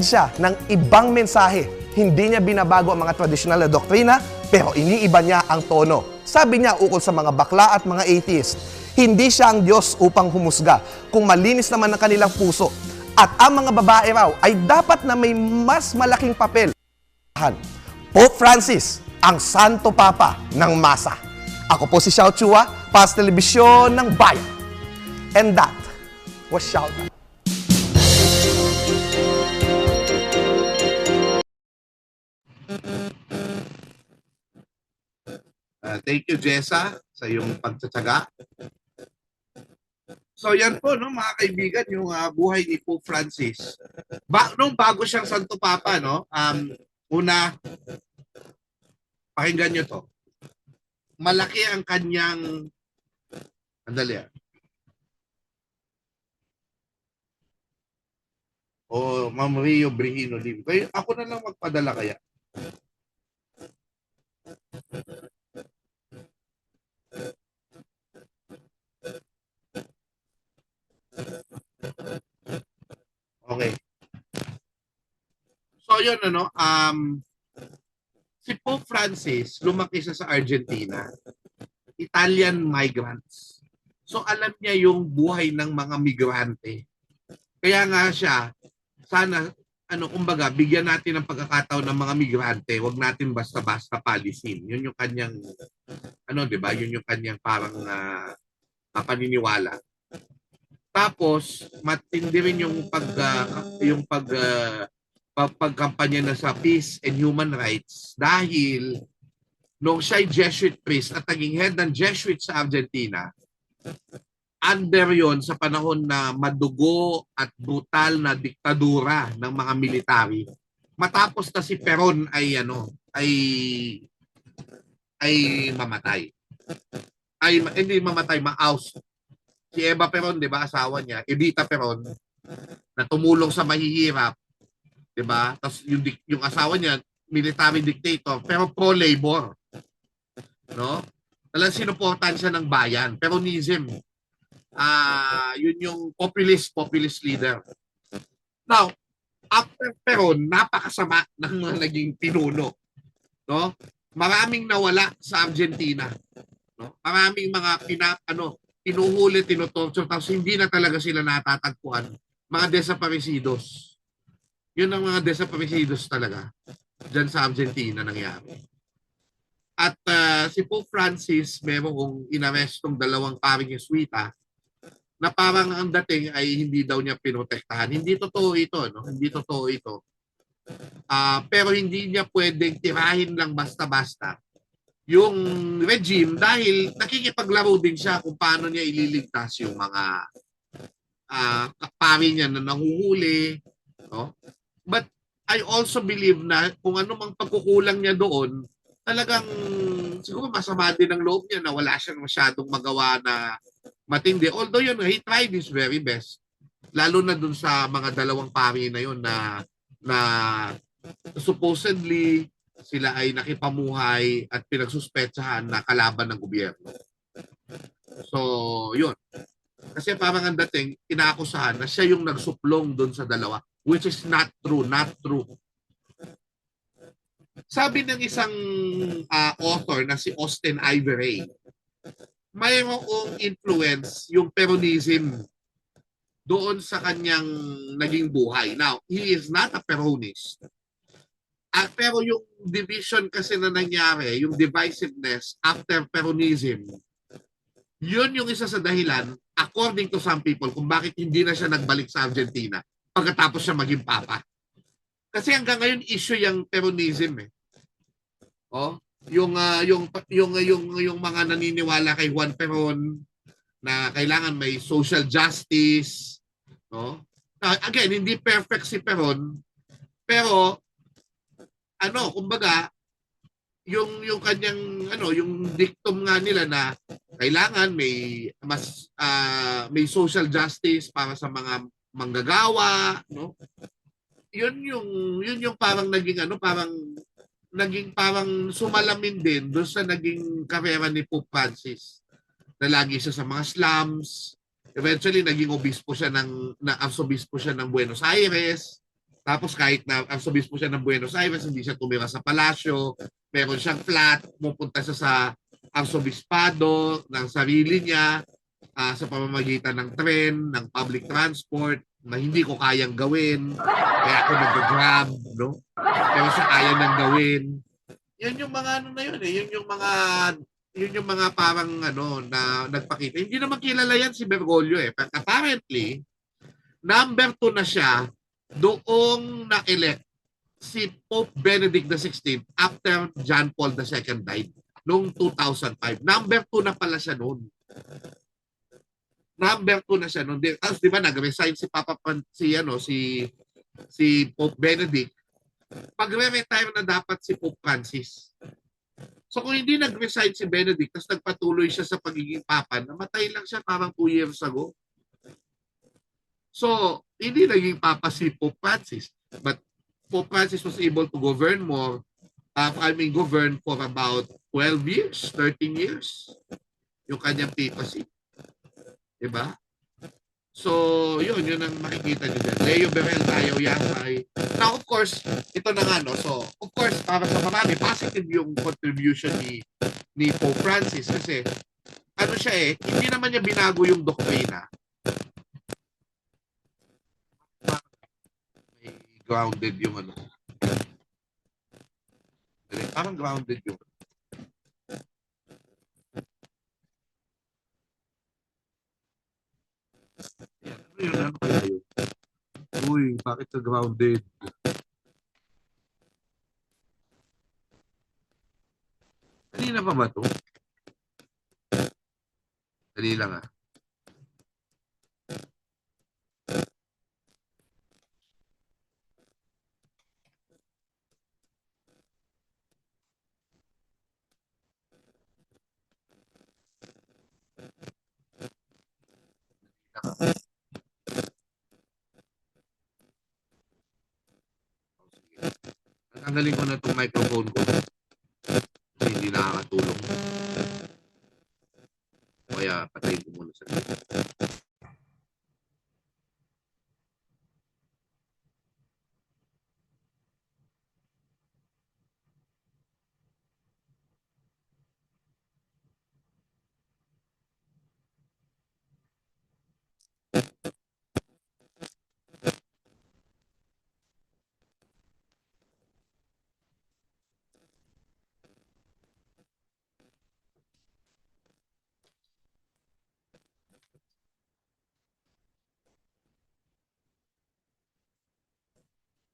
G: siya ng ibang mensahe. Hindi niya binabago ang mga tradisyonal na doktrina, pero iniiba niya ang tono. Sabi niya ukol sa mga bakla at mga atheist, hindi siya ang Diyos upang humusga kung malinis naman ang kanilang puso. At ang mga babae raw ay dapat na may mas malaking papel. Pope Francis, ang Santo Papa ng Masa. Ako po si Xiao Chua, para sa Telebisyon ng Bayan. And that was Xiao.
A: Thank you, Jessa, sa iyong pagtsatsaga. So yan po, no, mga kaibigan, yung buhay ni Pope Francis. Nung bago siyang Santo Papa, no, una, pakinggan nyo to. Malaki ang kanyang, andali Ma'am Rio Brihino Lim. Ako na lang magpadala kaya. Okay. So yun si Pope Francis lumaki siya sa Argentina. Italian migrants. So alam niya yung buhay ng mga migrante. Kaya nga siya sana kumbaga bigyan natin ng pagkakataon ng mga migrante, wag natin basta-basta palisin. Yun yung kanyang 'di ba? Yun yung kanyang parang paniniwala. Tapos matindi rin yung pagkampanya na sa peace and human rights dahil nung siya'y Jesuit priest at naging head ng Jesuit sa Argentina, under yon sa panahon na madugo at brutal na diktadura ng mga military. Matapos na si Peron ay mamatay. Hindi mamatay, ma-oust. Si Eva Peron, 'di ba, asawa niya, Evita Peron, na tumulong sa mahihirap, 'di ba? Tapos yung asawa niya, military dictator, pero pro-labor. No? Talagang sinuportahan siya ng bayan. Peronism. Yun yung populist leader. Now, after Peron, napakasama ng mga naging pinuno. No? Maraming nawala sa Argentina. No? Maraming mga pinuhuli, tinutorture, tapos hindi na talaga sila natatagpuan. Mga desaparecidos. Yun ang mga desaparecidos talaga. Diyan sa Argentina nangyari. At si Pope Francis, merong inarestong 2 paring Jesuita na parang ang dating ay hindi daw niya pinotektahan. Hindi totoo ito, no? Hindi totoo ito. Pero hindi niya pwedeng tirahin lang basta-basta yung regime dahil nakikipaglaro din siya kung paano niya ililigtas yung mga pari niya na nanguhuli. No? But I also believe na kung ano mang pagkukulang niya doon, talagang siguro masama din ang loob niya na wala siyang masyadong magawa na matindi. Although yun, he tried his very best. Lalo na dun sa mga 2 pari na yun na supposedly sila ay nakipamuhay at pinagsuspetsahan na kalaban ng gobyerno. So, yun. Kasi parang ang dating, inaakusahan na siya yung nagsuplong doon sa 2, which is not true, not true. Sabi ng isang author na si Austin Ivory, mayroong influence yung Peronism doon sa kanyang naging buhay. Now, he is not a Peronist. Pero yung division kasi na nangyari, yung divisiveness after Peronism, yun yung isa sa dahilan, according to some people, kung bakit hindi na siya nagbalik sa Argentina pagkatapos siya maging papa. Kasi hanggang ngayon issue yung Peronism eh. Yung mga naniniwala kay Juan Peron na kailangan may social justice, no? Again, hindi perfect si Peron, pero kumbaga yung kanyang yung dictum nga nila na kailangan may social justice para sa mga manggagawa, no? Yun yung parang naging parang sumalamin din doon sa naging karera ni Pope Francis, na lagi siya sa mga slums. Eventually naging obispo siya arsobispo siya ng Buenos Aires. Tapos kahit na arsobispo siya ng Buenos Aires, hindi siya tumira sa palasyo. Meron siyang flat, pupunta siya sa arsobispado ng sarili niya, sa pamamagitan ng tren, ng public transport, na hindi ko kayang gawin. Kaya ako nag-grab, no? Pero siya kaya nang gawin. Yan yung mga na yun eh. Yun yung mga parang na nagpakita. Hindi naman kilala yan si Bergoglio eh. But apparently, number 2 na siya doong na-elect si Pope Benedict XVI after John Paul II died noong 2005. Number 2 na pala siya noon. Number 2 na siya noon. Tapos di ba nag-resign si si Pope Benedict. Pagre-retire na dapat si Pope Francis. So kung hindi nag-resign si Benedict, tapos nagpatuloy siya sa pagiging papa, namatay lang siya parang 2 years ago. So, hindi naging papa si Pope Francis. But Pope Francis was able to govern govern for about 12 years, 13 years, yung kanyang papacy. Diba? So, yun ang makikita nyo dyan. Leo Berel, Dayo Yasay. Now, of course, ito na nga, no? So, of course, para sa marami, positive yung contribution ni Pope Francis kasi, siya hindi naman niya binago yung doktrina. May grounded yung parang grounded yung ano kaya yun? Uy, bakit ka grounded? Kanina pa ba ito? Dali lang Tanggalin ko na itong microphone ko kasi hindi nakakatulong. Kaya patayin ko muna sa dito.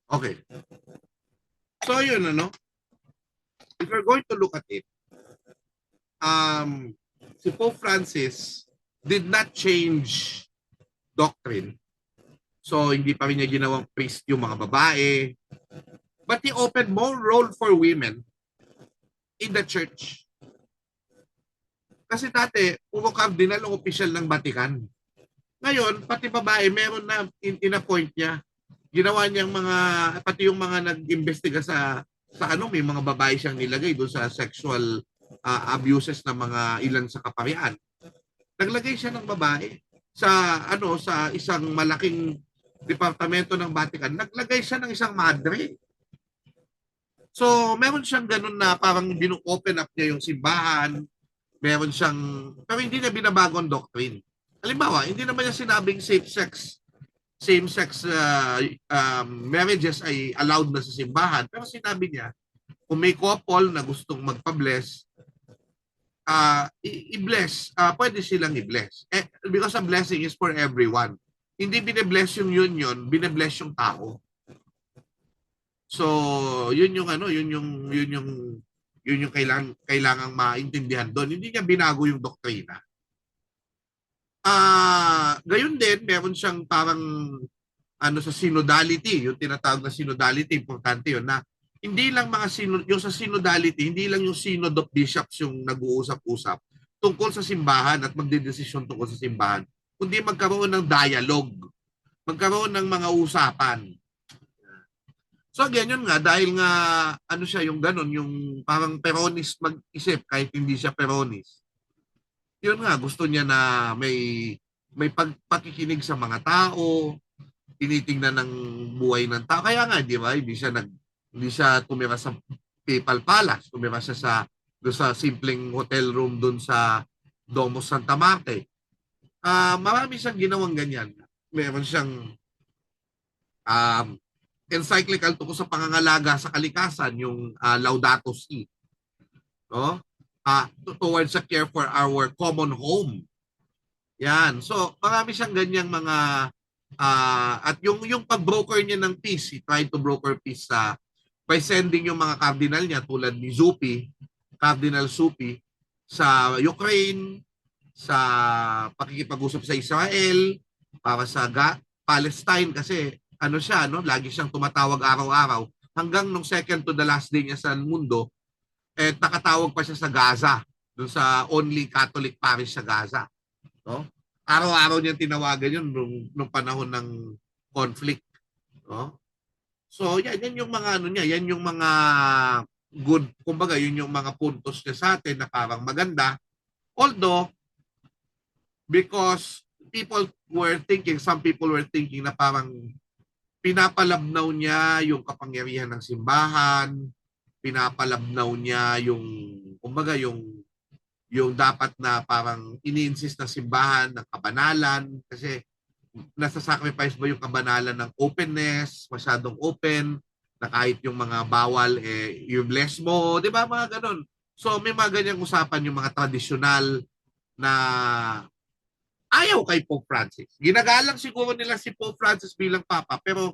A: Okay. So yun if you're going to look at it, si Pope Francis did not change doctrine. So hindi pa rin niya ginawang priest yung mga babae. But he opened more role for women in the church. Kasi dati, puro cardinal ang opisyal ng Vatican. Ngayon, pati babae, meron na in-appoint niya. Ginawa niyang pati yung mga nag-imbestiga sa may mga babae siyang nilagay doon sa sexual abuses ng mga ilan sa kaparian. Naglagay siya ng babae sa isang malaking departamento ng Vatican. Naglagay siya ng isang madre. So, meron siyang ganun na parang binu-open up niya yung simbahan. Meron siyang, pero hindi na binabago ang doctrine. Halimbawa, hindi naman niya sinabing same-sex marriages ay allowed na sa simbahan. Pero sinabi niya, kung may couple na gustong magpa-bless, i-bless, pwede silang i-bless. Because a blessing is for everyone. Hindi bine-bless yung union, bine-bless yung tao. So, yun yung kailangang maintindihan doon. Hindi niya binago yung doktrina. Gayon din, meron siyang parang sa synodality, yung tinatawag na synodality, importante yun na hindi lang yung sa synodality, hindi lang yung synod of bishops yung nag-uusap-usap, tungkol sa simbahan at magdedesisyon tungkol sa simbahan, kundi magkaroon ng dialogue, magkaroon ng mga usapan. So again, yun nga, dahil nga ano siya yung ganun, yung parang peronist mag-isip kahit hindi siya peronist. Yun nga, gusto niya na may pakikinig sa mga tao, tinitingnan ng buhay ng tao. Kaya nga, di ba, hindi siya tumira sa Papal Palace, tumira siya doon sa simpleng hotel room doon sa Domo Santa Marte. Marami siyang ginawang ganyan. Meron siyang encyclical tungkol sa pangangalaga sa kalikasan, yung Laudato Si. No? Towards a care for our common home. Yan. So, marami siyang ganyang mga at yung pag-broker niya ng peace, he tried to broker peace by sending yung mga cardinal niya tulad ni Cardinal Zuppi sa Ukraine, sa pakikipag-usap sa Israel, para sa Palestine kasi ano siya, no? Lagi siyang tumatawag araw-araw hanggang nung second to the last day niya sa mundo, nakatawag pa siya sa Gaza, dun sa only Catholic parish sa Gaza. No? Araw-araw niya tinawagan yun nung panahon ng conflict. No? So, yan yung mga ano niya, yan yung mga good, kumbaga, yun yung mga puntos niya sa atin na parang maganda. Although, because some people were thinking na parang pinapalabnaw niya yung kapangyarihan ng simbahan, pinapalabnaw niya yung, kumbaga, yung dapat na parang ini-insist na simbahan ng kabanalan kasi nasa-sacrifice ba yung kabanalan ng openness, masyadong open, na kahit yung mga bawal, you bless mo, di ba, mga ganun. So, may mga ganyang usapan yung mga tradisyonal na ayaw kay Pope Francis. Ginagalang siguro nila si Pope Francis bilang Papa, pero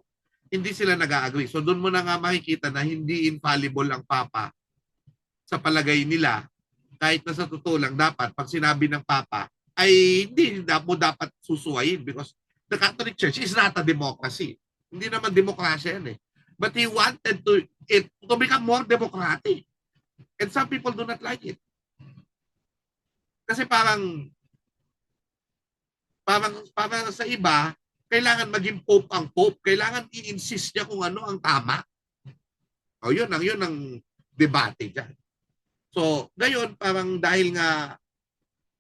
A: hindi sila nag-agree. So doon mo na nga makikita na hindi infallible ang Papa sa palagay nila. Kahit na sa totoo lang, dapat pag sinabi ng Papa, ay hindi mo dapat susuwayin because the Catholic Church is not a democracy. Hindi naman demokrasya yan eh. But he wanted it to become more democratic. And some people do not like it. Kasi parang sa iba, kailangan maging pope ang pope. Kailangan i-insist niya kung ano ang tama. O yun ang debate dyan. So, gayon, parang dahil nga,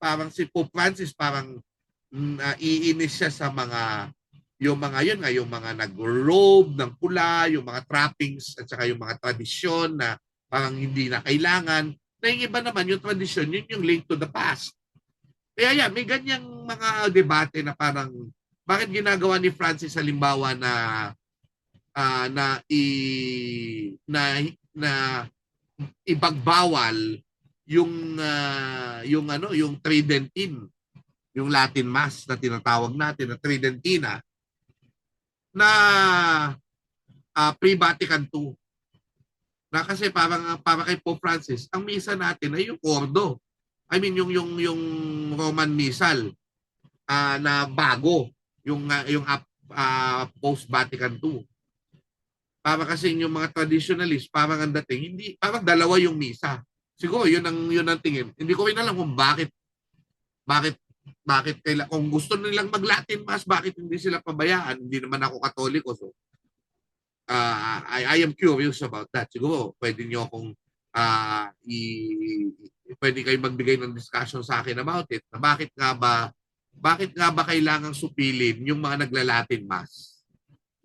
A: parang si Pope Francis, parang iinis siya sa yung mga nag-robe ng pula, yung mga trappings, at saka yung mga tradisyon na parang hindi na kailangan. Na yung iba naman, yung tradisyon, yun yung link to the past. Kaya yan, may ganyang mga debate na parang bakit ginagawa ni Francis halimbawa na ibagbawal yung Tridentine, yung Latin Mass na tinatawag natin na Tridentina na pre-Vatican II. Na kasi para kay Pope Francis, ang misa natin ay yung Ordo. I mean yung Roman Missal na bago yung post Vatican II. Para kasi yung mga traditionalist parang ang dating hindi parang dalawa yung misa. Siguro yun ang tingin. Hindi ko rin alam kung bakit kung gusto nilang mag-Latin Mass, bakit hindi sila pabayaan? Hindi naman ako Katoliko, so I am curious about that. Siguro pwede niyo akong pwede kayo magbigay ng discussion sa akin about it. Na bakit nga ba kailangang supilin yung mga nagla-Latin Mass?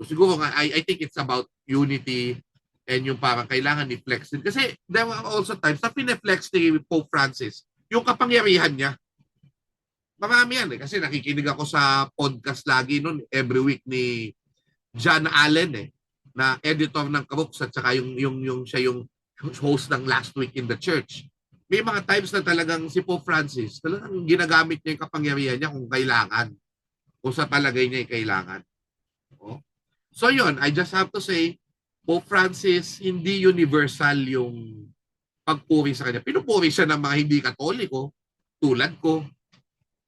A: So siguro nga I think it's about unity and yung parang kailangan i-flex din. Kasi there were also times na pineflex ni Pope Francis yung kapangyarihan niya. Marami yan eh. Kasi nakikinig ako sa podcast lagi nun every week ni John Allen na editor ng Crux at saka siya yung host ng Last Week in the Church. May mga times na talagang si Pope Francis talagang ginagamit niya yung kapangyarihan niya kung kailangan. Kung sa palagay niya kailangan. Oh. So yun, I just have to say, Pope Francis, hindi universal yung pagpuri sa kanya. Pinupuri siya ng mga hindi Katoliko, tulad ko.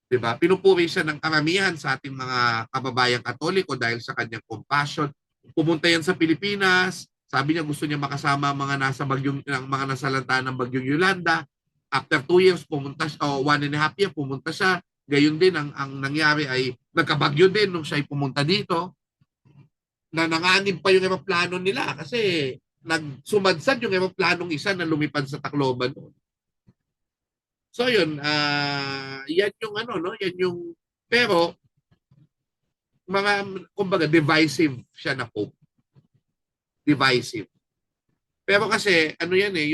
A: Diba? Pinupuri siya ng karamihan sa ating mga kababayang Katoliko dahil sa kanyang compassion. Pumunta yan sa Pilipinas, sabi niya gusto niya makasama mga nasa nasalanta ng bagyong Yolanda. after 2 years pumunta siya, o 1.5 year pumunta siya. Gayon din ang nangyari ay nagkabagyo din nung siya ay pumunta dito. Na nanganib pa yung eroplano nila kasi nagsumadsad yung eroplanong isa na lumipad sa Tacloban noon. So yun, yan yung ano, no? Yan yung, pero mga, kumbaga, divisive siya na Pope. Divisive. Pero kasi, ano yan eh,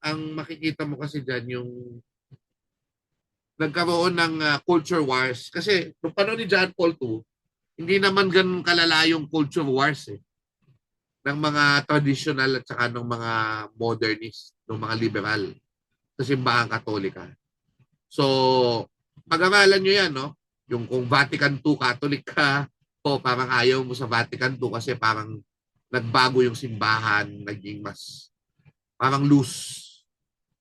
A: ang makikita mo kasi dyan, yung nagkaroon ng culture wars. Kasi, nung panahon ni John Paul II, hindi naman ganun kalala yung culture wars eh, ng mga traditional at saka ng mga modernist, ng mga liberal sa simbahang Katolika. So, pag-aralan nyo yan, no? Yung kung Vatican II Catholic ka, o parang ayaw mo sa Vatican II kasi parang nagbago yung simbahan, naging mas parang loose.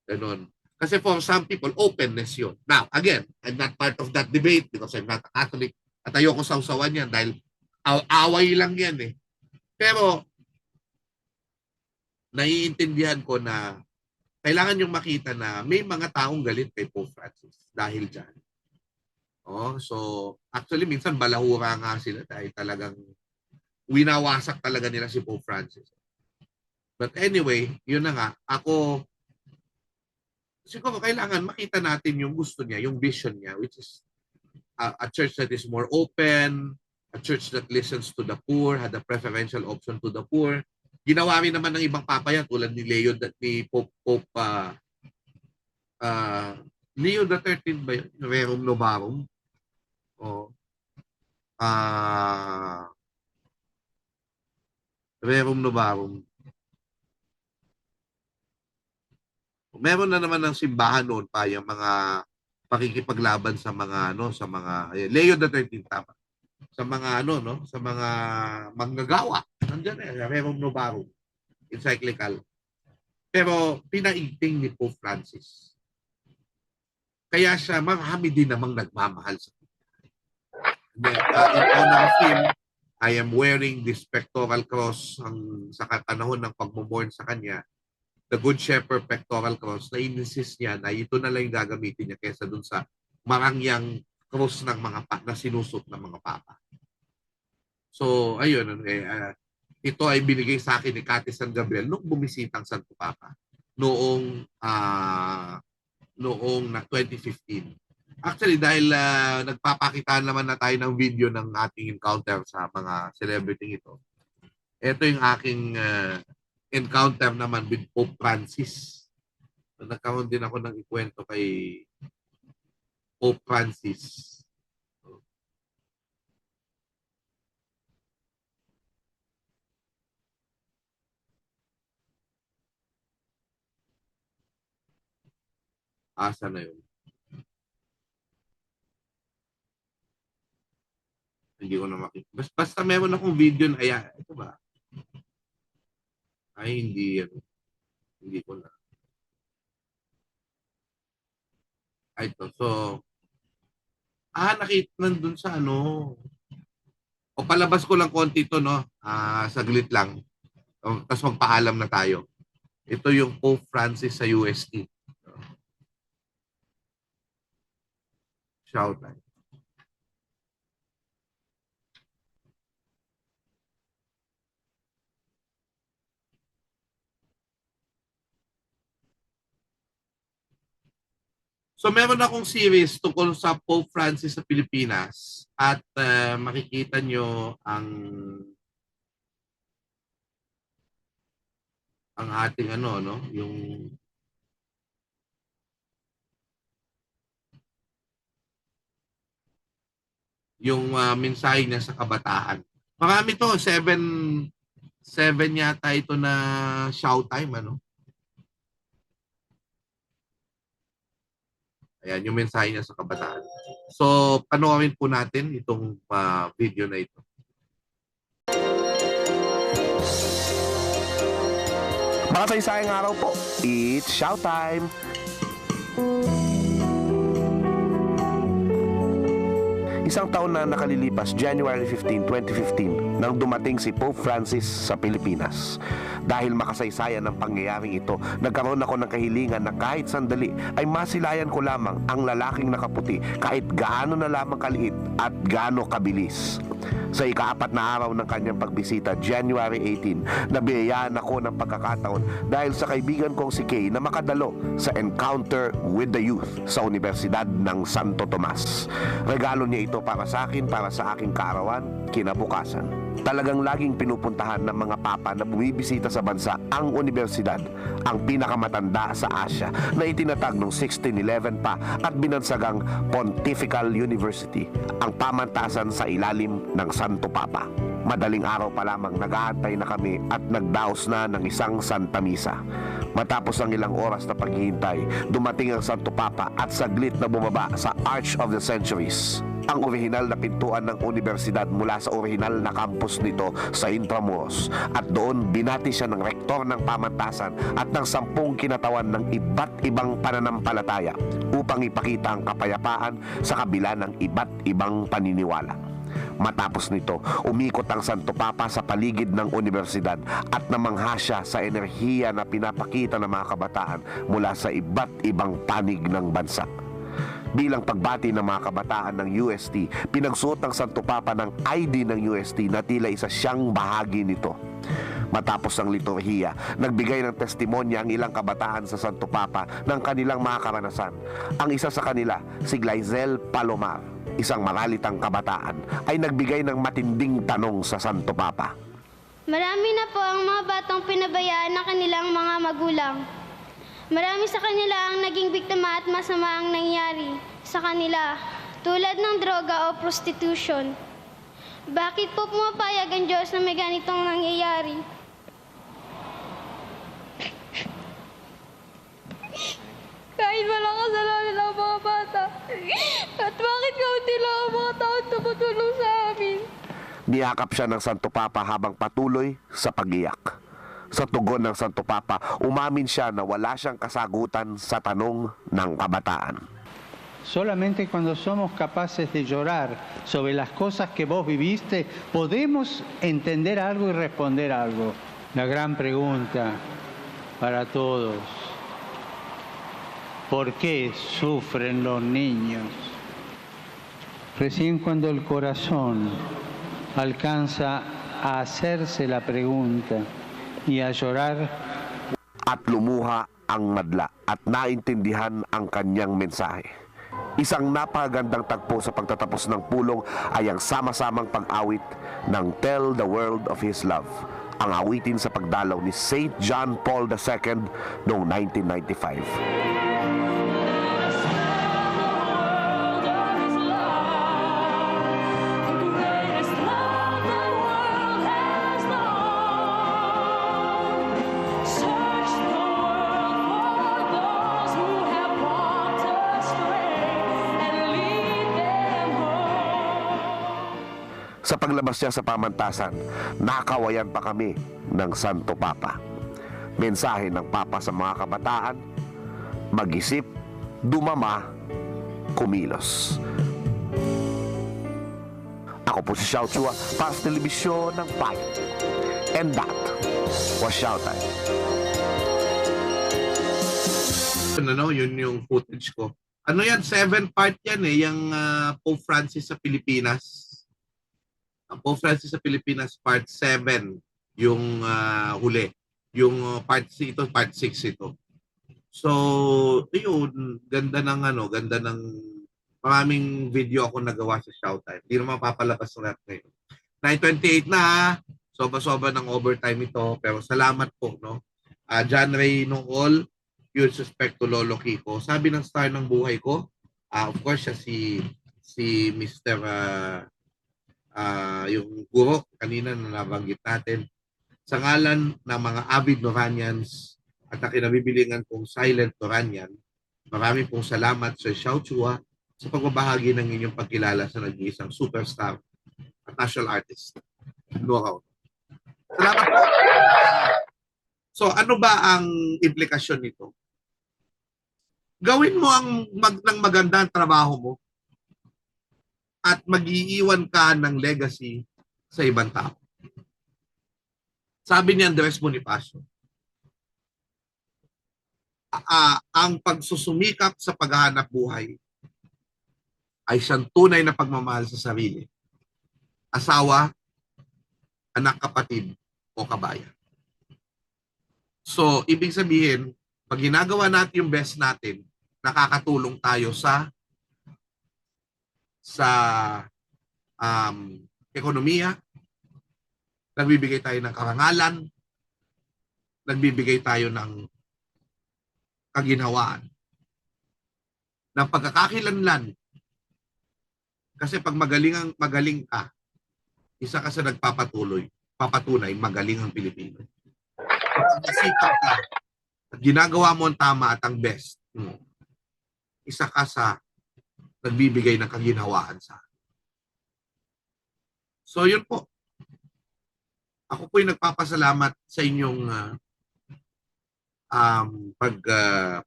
A: Ganun. Kasi for some people, openness yun. Now, again, I'm not part of that debate because I'm not a Catholic at ayoko sausawan yan dahil away lang yan eh. Pero, naiintindihan ko na kailangan yung makita na may mga taong galit kay Pope Francis dahil dyan. Oh, so, actually, minsan balahura nga sila dahil talagang winawasak talaga nila si Pope Francis. But anyway, yun na nga, ako, siguro kailangan makita natin yung gusto niya, yung vision niya, which is a church that is more open, a church that listens to the poor, had a preferential option to the poor. Ginawa rin naman ng ibang papa yan, tulad ni Leo, ni Pope Leo XIII ba yun? Rerum Novarum. O, Rerum Novarum. Meron na naman ng simbahan noon pa yung mga pakikipaglaban sa mga Leo XIII tama. Sa mga sa mga manggagawa. Nandiyan eh, Rerum Novarum, encyclical. Pero pinaigting ni Pope Francis. Kaya siya, marami din namang nagmamahal sa kanya. In honor of him, I am wearing this pectoral cross sa panahon ng pagmumorn sa kanya. The Good Shepherd Pectoral Cross, na insist niya na ito na lang yung gagamitin niya kaysa dun sa marangyang cross ng mga na sinusot ng mga papa. So, ayun, ito ay binigay sa akin ni Kati San Gabriel nung bumisitang Santo Papa noong 2015. Actually, dahil nagpapakita naman na tayo ng video ng ating encounter sa mga celebrity ito, ito yung aking encounter naman with Pope Francis. So, nagkaroon din ako ng ikwento kay Pope Francis. Asa na yun? Hindi ko na makita. Basta meron akong video na, ito ba? Ay, hindi yan. Hindi ko na. Ay, ito. So, nakita nandun sa o palabas ko lang konti ito, no? Saglit lang. Tapos magpaalam na tayo. Ito yung Pope Francis sa UST. Shout out. So meron akong series tungkol sa Pope Francis sa Pilipinas at makikita nyo ang ating yung mensahe niya sa kabataan. Marami to, 7 yata ito na Showtime, Ayan, yung mensahe niya sa kabataan. So, panoorin po natin itong video na ito.
G: Mga saysayang araw po, it's Showtime! Isang taon na nakalilipas, January 15, 2015, nang dumating si Pope Francis sa Pilipinas. Dahil makasaysayan ng pangyayaring ito, nagkaroon ako ng kahilingan na kahit sandali ay masilayan ko lamang ang lalaking nakaputi kahit gaano na lamang kaliit at gaano kabilis. Sa ika-4 na araw ng kanyang pagbisita, January 18, nabiyayaan ako ng pagkakataon dahil sa kaibigan kong si Kay na makadalo sa Encounter with the Youth sa Universidad ng Santo Tomas. Regalo niya ito para sa akin, para sa aking kaarawan, kinabukasan. Talagang laging pinupuntahan ng mga papa na bumibisita sa bansa ang universidad, ang pinakamatanda sa Asia na itinatag noong 1611 pa at binansagang Pontifical University, ang pamantasan sa ilalim ng Santo Papa. Madaling araw pa lamang nag-aantay na kami at nagdaos na ng isang Santa Misa. Matapos ang ilang oras na paghihintay, dumating ang Santo Papa at saglit na bumaba sa Arch of the Centuries, ang orihinal na pintuan ng universidad mula sa orihinal na campus nito sa Intramuros. At doon binati siya ng rektor ng pamantasan at ng 10 kinatawan ng iba't ibang pananampalataya upang ipakita ang kapayapaan sa kabila ng iba't ibang paniniwala. Matapos nito, umikot ang Santo Papa sa paligid ng universidad at namangha siya sa enerhiya na pinapakita ng mga kabataan mula sa iba't ibang panig ng bansa. Bilang pagbati ng mga kabataan ng UST, pinagsuot ng Santo Papa ng ID ng UST na tila isa siyang bahagi nito. Matapos ang liturhiya, nagbigay ng testimonya ang ilang kabataan sa Santo Papa ng kanilang mga karanasan. Ang isa sa kanila, si Glyzel Palomar, isang maralitang kabataan, ay nagbigay ng matinding tanong sa Santo Papa.
I: Marami na po ang mga batang pinabayaan ng kanilang mga magulang. Marami sa kanila ang naging biktima at masama ang nangyari sa kanila, tulad ng droga o prostitution. Bakit po pumapayag ang Diyos na may ganitong nangyayari? Kahit walang kasalanan ang mga bata, at bakit kaunti lang ang mga taong tumutulong sa amin?
G: Niyakap siya ng Santo Papa habang patuloy sa pag-iyak. Sa tugon ng Santo Papa, umamin siya na wala siyang kasagutan sa tanong ng kabataan.
J: Solamente cuando somos capaces de llorar sobre las cosas que vos viviste, podemos entender algo y responder algo. La gran pregunta para todos: ¿por qué sufren los niños? Recién cuando el corazón alcanza a hacerse la pregunta y a llorar,
G: at lumuha ang madla at naintindihan ang kanyang mensahe. Isang napakagandang tagpo sa pagtatapos ng pulong ay ang sama-samang pag-awit ng Tell the World of His Love, ang awitin sa pagdalaw ni Saint John Paul II noong 1995. Sa paglabas niya sa pamantasan, nakawayan pa kami ng Santo Papa. Mensahe ng Papa sa mga kabataan: mag-isip, dumama, kumilos. Ako po si Xiao Chua para sa telebisyon ng Bayan. And that was Showtime.
A: Yun yung footage ko. Ano yan? 7-part yan eh. Yung Pope Francis sa Pilipinas. Pope Francis sa Pilipinas part 7 yung huli. Yung part 6 ito, part 6 ito. So, yun, ganda ng maraming video ako nagawa sa Showtime. Hindi naman papalabas na ngayon. 9:28 na, soba-soba ng overtime ito, pero salamat po, no. John Ray Nongol, Pure Suspect to Lolo Kiko. Sabi ng star ng buhay ko, of course siya si Mr. Yung guro kanina na nabanggit natin, sa ngalan ng mga avid Noranians at na kinabibilingan kong silent Noranian, marami pong salamat Sir Xiao Chua sa pagbabahagi ng inyong pagkilala sa nag-iisang superstar at national artist. Know-how. Salamat po. So ano ba ang implikasyon nito? Gawin mo ng maganda ang trabaho mo at mag-iiwan ka ng legacy sa ibang tao. Sabi ni Andres Bonifacio, ang pagsusumikap sa paghahanap buhay ay siyang tunay na pagmamahal sa sarili, asawa, anak, kapatid, o kabayan. So, ibig sabihin, pag ginagawa natin yung best natin, nakakatulong tayo sa ekonomiya, nagbibigay tayo ng karangalan, nagbibigay tayo ng kaginhawaan, ng pagkakakilanlan. Kasi pag magaling ka, isa ka sa papatunay, magaling ang Pilipino. Pag nasikap ka, at ginagawa mo ang tama at ang best mo, isa ka sa nagbibigay ng kaginhawaan sa akin. So yun po. Ako po'y nagpapasalamat sa inyong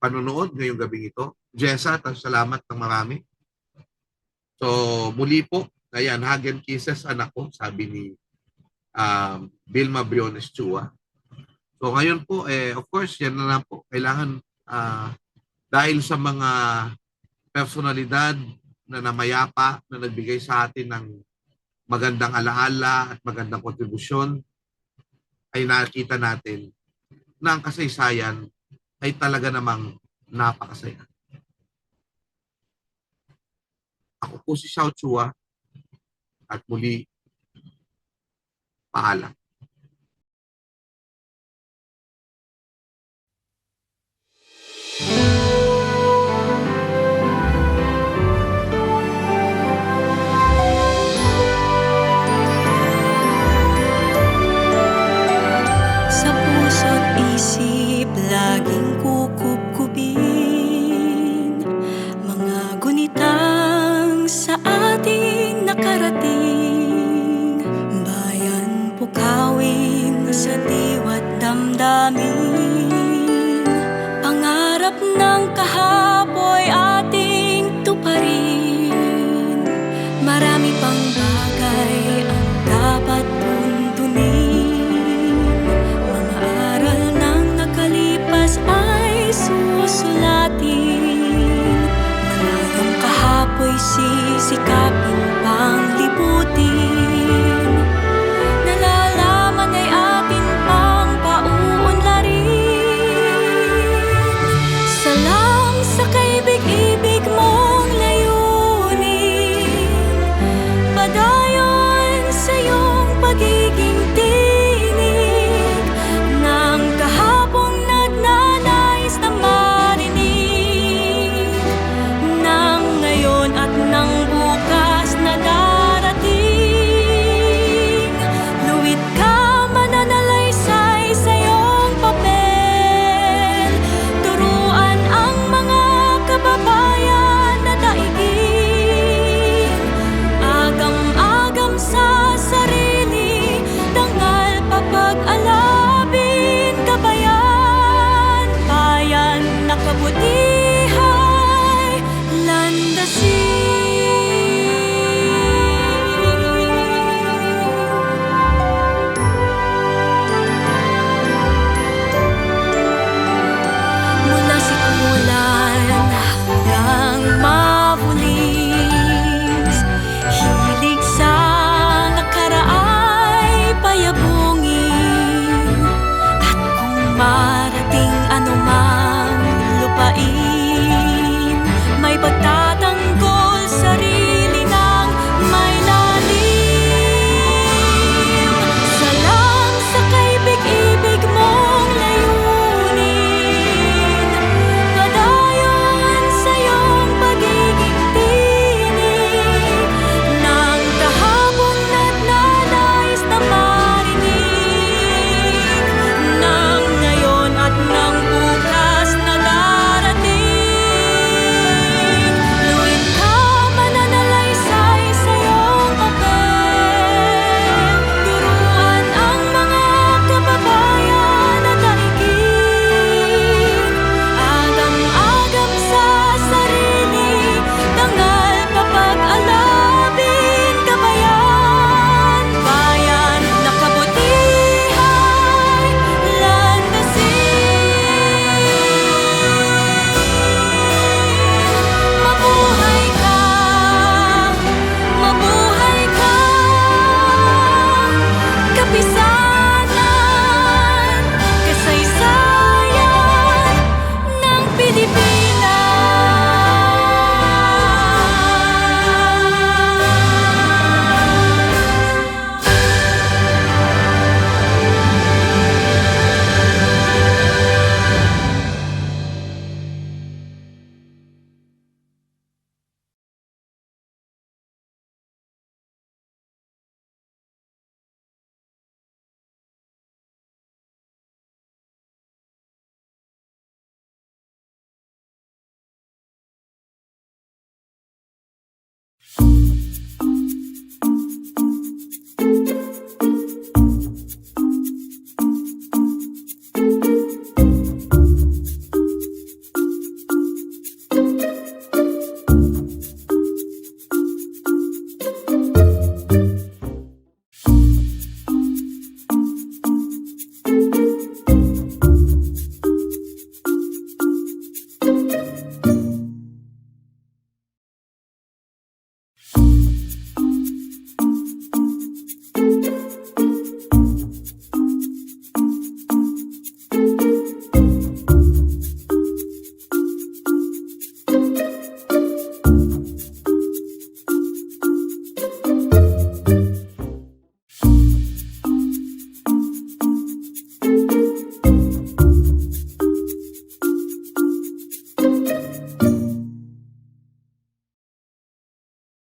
A: panonood ngayong gabing ito. Jessa, salamat ng marami. So muli po, ayan, hug and kisses anak ko, sabi ni Vilma Briones Chua. So ngayon po, of course, yan na lang po. Kailangan, dahil sa mga personalidad na namayapa, na nagbigay sa atin ng magandang alaala at magandang kontribusyon, ay nakita natin na ang kasaysayan ay talaga namang napakasaya. Ako po si Xiao Chua at muli, paalam.
E: Sa puso't isip laging kukupkupin mga gunitang sa ating nakarating. Bayan pukawin sa diwa't damdamin. Pangarap ng kahapoy ating tuparin. Marami pang